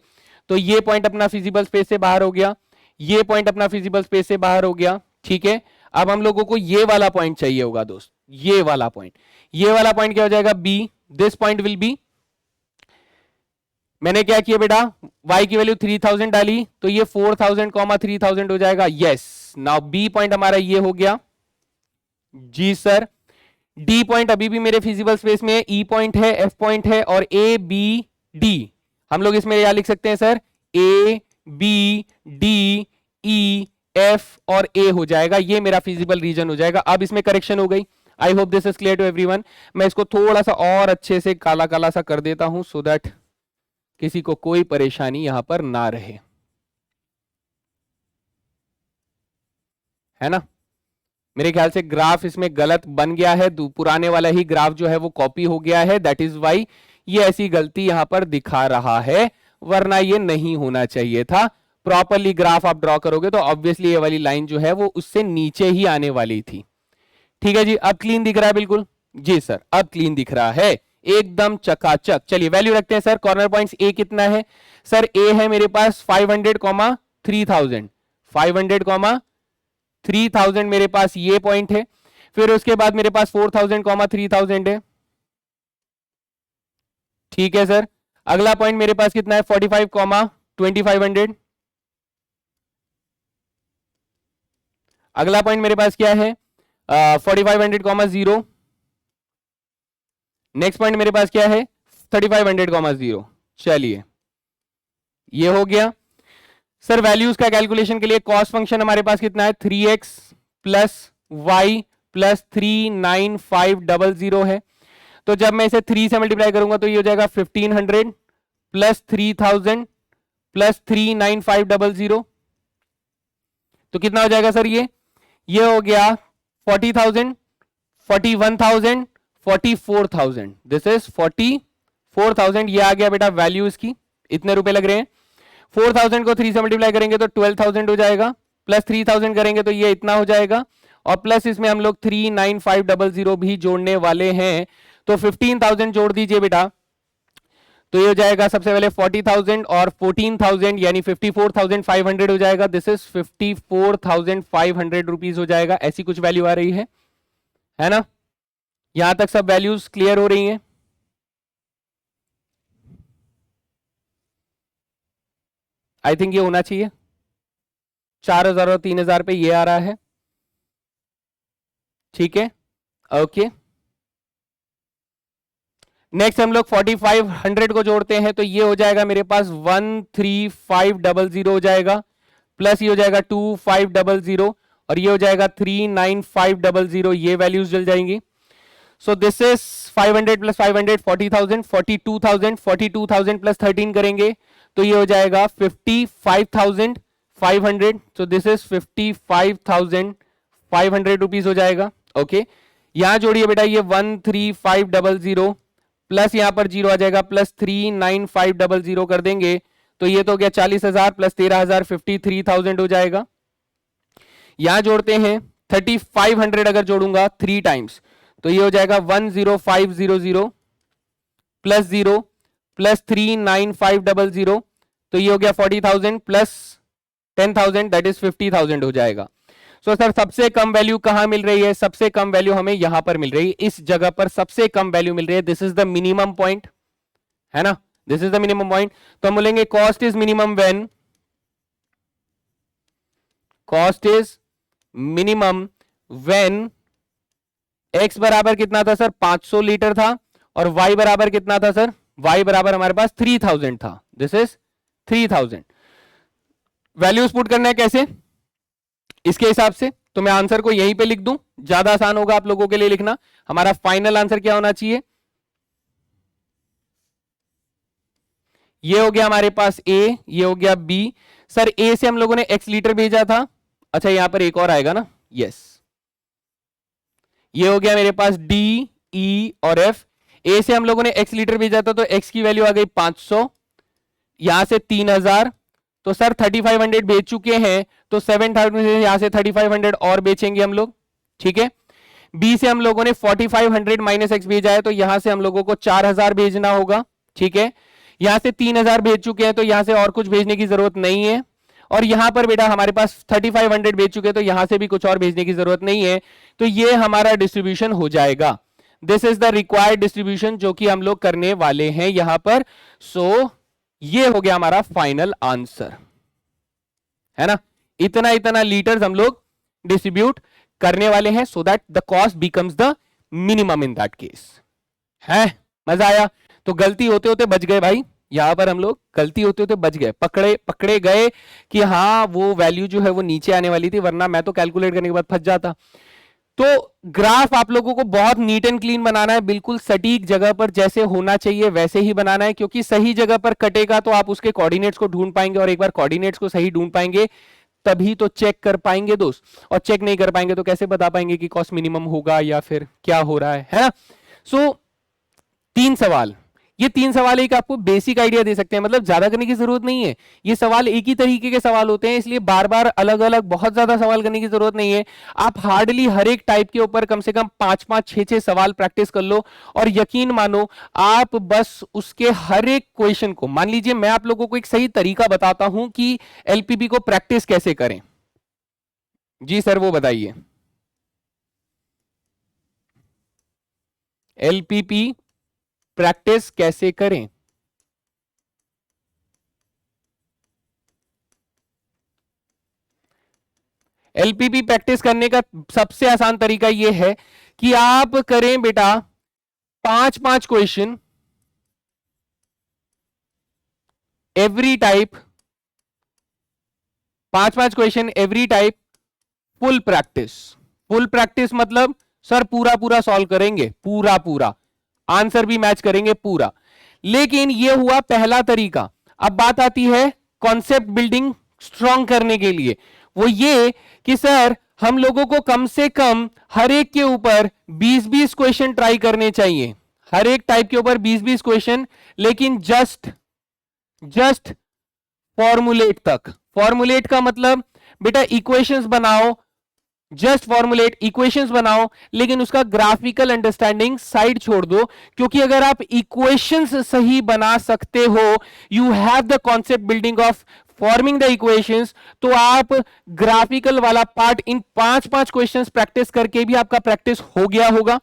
तो ये पॉइंट अपना फिजिबल स्पेस से बाहर हो गया, ये पॉइंट अपना फिजिबल स्पेस से बाहर हो गया। ठीक है, अब हम लोगों को ये वाला पॉइंट चाहिए होगा दोस्त, ये वाला पॉइंट। ये वाला पॉइंट क्या हो जाएगा? b। This point will be, मैंने क्या किया बेटा? y की वैल्यू 3000 डाली तो ये 4000 3000 हो जाएगा। यस, नाउ b पॉइंट हमारा ये हो गया। जी सर, d पॉइंट अभी भी मेरे फिजिबल स्पेस में है, e पॉइंट है, f पॉइंट है और a b d। हम लोग इसमें क्या लिख सकते हैं sir? a b d e f और a हो जाएगा। ये मेरा फिजिबल रीजन हो जाएगा। अब इसमें करेक्शन हो गई। I hope this is clear to everyone. मैं इसको थोड़ा सा और अच्छे से काला काला सा कर देता हूं सो दैट किसी को कोई परेशानी यहां पर ना रहे, है ना। मेरे ख्याल से ग्राफ इसमें गलत बन गया है, पुराने वाला ही ग्राफ जो है वो कॉपी हो गया है। दैट इज वाई ये ऐसी गलती यहां पर दिखा रहा है, वरना ये नहीं होना चाहिए था। प्रॉपरली ग्राफ आप ड्रॉ करोगे तो ऑब्वियसली ये वाली लाइन जो है वो उससे नीचे ही आने वाली थी। ठीक है जी, अब क्लीन दिख रहा है बिल्कुल? जी सर, अब क्लीन दिख रहा है, एकदम चकाचक। चलिए वैल्यू रखते हैं सर। कॉर्नर पॉइंट्स ए कितना है सर? ए है मेरे पास 500, 3000। 500, 3000 मेरे पास ये पॉइंट है। फिर उसके बाद मेरे पास 4000, 3000 है। ठीक है सर, अगला पॉइंट मेरे पास कितना है? 45, 2500। अगला पॉइंट मेरे पास क्या है? 4500, 0। नेक्स्ट पॉइंट मेरे पास क्या है? 3500, 0। चलिए ये हो गया सर। वैल्यूज का कैलकुलेशन के लिए कॉस्ट फंक्शन हमारे पास कितना है? 3x प्लस वाई प्लस 39500 है। तो जब मैं इसे 3 से मल्टीप्लाई करूंगा तो ये हो जाएगा 1500 प्लस 3000 प्लस 39500। तो कितना हो जाएगा सर? ये हो गया 40,000, 41,000, 44,000। This is 44,000। ये आ गया बेटा वैल्यू इसकी। इतने रुपए लग रहे हैं। 4,000 को 3 से मल्टीप्लाई करेंगे तो 12,000 हो जाएगा। प्लस 3000 करेंगे तो ये इतना हो जाएगा, और प्लस इसमें हम लोग 39500 भी जोड़ने वाले हैं, तो 15,000 जोड़ दीजिए बेटा, तो ये हो जाएगा सबसे पहले 40,000 और 14,000 यानी 54,500 हो जाएगा। दिस इज 54,500 रुपीज हो जाएगा। ऐसी कुछ वैल्यू आ रही है ना? यहां तक सब वैल्यूज क्लियर हो रही हैं? आई थिंक ये होना चाहिए। 4,000 और 3,000 पे ये आ रहा है, ठीक है, ओके। नेक्स्ट हम लोग 4500 को जोड़ते हैं, तो ये हो जाएगा मेरे पास 13500 हो जाएगा, प्लस ये हो जाएगा 2500 और ये हो जाएगा 39500, ये वैल्यूज जल जाएंगी। So this is 500 plus 500 40,000, 42,000 plus 13 करेंगे तो ये हो जाएगा 55,500। सो दिस इज 55,500 रुपीज हो जाएगा, ओके। यहां जोड़िए बेटा, ये 13500 प्लस यहां पर जीरो आ जाएगा, प्लस 39500 कर देंगे तो ये तो हो गया 40,000 प्लस 13,000 53,000 हो जाएगा। यहां जोड़ते हैं 3500, अगर जोड़ूंगा 3 टाइम्स तो ये हो जाएगा 10500 प्लस 0 प्लस 39500, तो ये हो गया 40,000 प्लस 10,000 दैट इज 50,000 हो जाएगा। सो सर सबसे कम वैल्यू कहां मिल रही है? सबसे कम वैल्यू हमें यहां पर मिल रही है, इस जगह पर सबसे कम वैल्यू मिल रही है। This is the minimum point, है ना? This is the minimum point. तो हम बोलेंगे cost is minimum when, cost is minimum when x बराबर कितना था सर? 500 लीटर था, और y बराबर कितना था सर? y बराबर हमारे पास 3000 था। This is 3000। वैल्यूज पुट करना है कैसे? इसके हिसाब से। तो मैं आंसर को यहीं पे लिख दूं, ज्यादा आसान होगा आप लोगों के लिए लिखना। हमारा फाइनल आंसर क्या होना चाहिए? ये हो गया हमारे पास a, ये हो गया b। सर a से हम लोगों ने x लीटर भेजा था, अच्छा यहां पर एक और आएगा ना, यस। ये हो गया मेरे पास d, e और f। a से हम लोगों ने x लीटर भेजा था तो x की वैल्यू आ गई 500, यहां से 3,000, तो सर 3500 बेच चुके हैं, तो 7,000 से यहां से 3500 और बेचेंगे हम लोग, ठीक है। b से हम लोगों ने 4500 माइनस x भेजा है, तो यहां से हम लोगों को 4,000 भेजना होगा, ठीक है। यहां से 3,000 भेज चुके हैं, तो यहां से और कुछ भेजने की जरूरत नहीं है। और यहां पर बेटा हमारे पास 3500 भेज चुके हैं, तो यहां से भी कुछ और भेजने की जरूरत नहीं है। तो ये हमारा डिस्ट्रीब्यूशन हो जाएगा। This is the required distribution जो कि हम लोग करने वाले हैं यहां पर। सो ये हो गया हमारा फाइनल आंसर, है ना? इतना इतना लीटर्स हम लोग डिस्ट्रीब्यूट करने वाले हैं, so that the cost becomes the minimum in that case. है मजा आया? तो गलती होते होते बच गए भाई, यहां पर हम लोग गलती होते होते बच गए, पकड़े गए कि हाँ वो वैल्यू जो है वो नीचे आने वाली थी, वरना मैं तो कैलकुलेट करने के बाद फंस जाता। तो ग्राफ आप लोगों को बहुत नीट एंड क्लीन बनाना है, बिल्कुल सटीक जगह पर जैसे होना चाहिए वैसे ही बनाना है, क्योंकि सही जगह पर कटेगा तो आप उसके कोऑर्डिनेट्स को ढूंढ पाएंगे, और एक बार कोऑर्डिनेट्स को सही ढूंढ पाएंगे तभी तो चेक कर पाएंगे दोस्त। और चेक नहीं कर पाएंगे तो कैसे बता पाएंगे कि कॉस्ट मिनिमम होगा या फिर क्या हो रहा है ना? सो 3 सवाल, ये 3 सवाल एक आपको बेसिक आइडिया दे सकते हैं, मतलब ज्यादा करने की जरूरत नहीं है। ये सवाल एक ही तरीके के सवाल होते हैं, इसलिए बार बार अलग अलग बहुत ज्यादा सवाल करने की जरूरत नहीं है। आप हार्डली हर एक टाइप के ऊपर कम से कम 5-5, 6-6 सवाल प्रैक्टिस कर लो, और यकीन मानो आप बस उसके हर एक क्वेश्चन को, मान लीजिए मैं आप लोगों को एक सही तरीका बताता हूं कि एलपीपी को प्रैक्टिस कैसे करें। जी सर वो बताइए। एलपीपी प्रैक्टिस कैसे करें? एलपीपी प्रैक्टिस करने का सबसे आसान तरीका यह है कि आप करें बेटा 5-5 question every type, 5-5 question every type, full practice. Full practice मतलब सर पूरा पूरा सॉल्व करेंगे, पूरा पूरा आंसर भी मैच करेंगे पूरा। लेकिन यह हुआ पहला तरीका। अब बात आती है कॉन्सेप्ट बिल्डिंग स्ट्रांग करने के लिए, वो ये कि सर हम लोगों को कम से कम हर एक के ऊपर 20-20 क्वेश्चन ट्राई करने चाहिए, हर एक टाइप के ऊपर 20-20 क्वेश्चन, लेकिन जस्ट फॉर्मुलेट तक। फॉर्मुलेट का मतलब बेटा इक्वेशंस बनाओ, जस्ट फॉर्मुलेट, इक्वेशंस बनाओ, लेकिन उसका ग्राफिकल अंडरस्टैंडिंग साइड छोड़ दो, क्योंकि अगर आप इक्वेशंस सही बना सकते हो, you have the concept building of forming the equations, तो आप ग्राफिकल वाला पार्ट इन 5-5 क्वेश्चंस प्रैक्टिस करके भी आपका प्रैक्टिस हो गया होगा।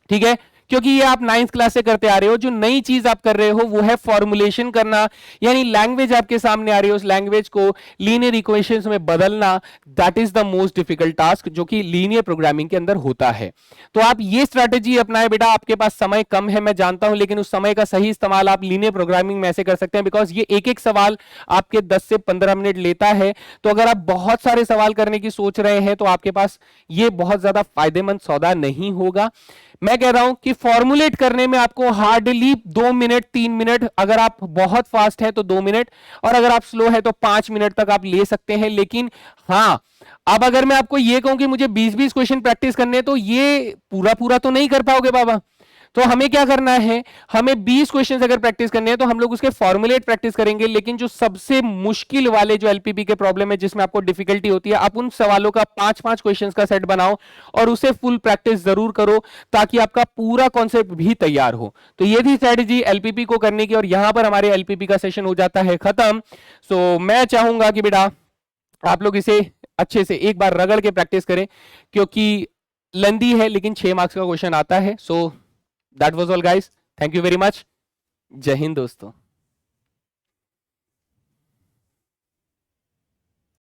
ठीक है, क्योंकि ये आप 9th क्लास से करते आ रहे हो। जो नई चीज आप कर रहे हो वो है फॉर्मुलेशन करना, यानी लैंग्वेज आपके सामने आ रही है, उस लैंग्वेज को लीनियर इक्वेशंस में बदलना। That is the most difficult task जो कि लीनियर प्रोग्रामिंग के अंदर होता है। तो आप ये स्ट्रैटेजी अपनाएं बेटा। आपके पास समय कम है, मैं जानता हूं, लेकिन उस समय का सही इस्तेमाल आप लीनियर प्रोग्रामिंग में ऐसे कर सकते हैं, बिकॉज ये एक एक सवाल आपके 10 से 15 मिनट लेता है। तो अगर आप बहुत सारे सवाल करने की सोच रहे हैं तो आपके पास ये बहुत ज्यादा फायदेमंद सौदा नहीं होगा। मैं कह रहा हूं कि फॉर्मुलेट करने में आपको हार्डली 2 मिनट 3 मिनट, अगर आप बहुत फास्ट है तो 2 मिनट, और अगर आप स्लो है तो 5 मिनट तक आप ले सकते हैं। लेकिन हाँ, अब अगर मैं आपको ये कहूं कि मुझे 20-20 क्वेश्चन प्रैक्टिस करने हैं, तो ये पूरा पूरा तो नहीं कर पाओगे बाबा। तो हमें क्या करना है, हमें 20 क्वेश्चंस अगर प्रैक्टिस करने हैं तो हम लोग उसके फॉर्मुलेट प्रैक्टिस करेंगे। लेकिन जो सबसे मुश्किल वाले जो एलपीपी के प्रॉब्लम है, जिसमें आपको डिफिकल्टी होती है, आप उन सवालों का 5-5 क्वेश्चंस का सेट बनाओ और उसे फुल प्रैक्टिस जरूर करो, ताकि आपका पूरा कॉन्सेप्ट भी तैयार हो। तो ये थी स्ट्रेटेजी एलपीपी को करने की, और यहां पर हमारे एलपीपी का सेशन हो जाता है खत्म। सो मैं चाहूंगा कि बेटा आप लोग इसे अच्छे से एक बार रगड़ के प्रैक्टिस करें, क्योंकि लंदी है लेकिन 6 मार्क्स का क्वेश्चन आता है। So that was all guys, thank you very much. जय हिंद दोस्तों।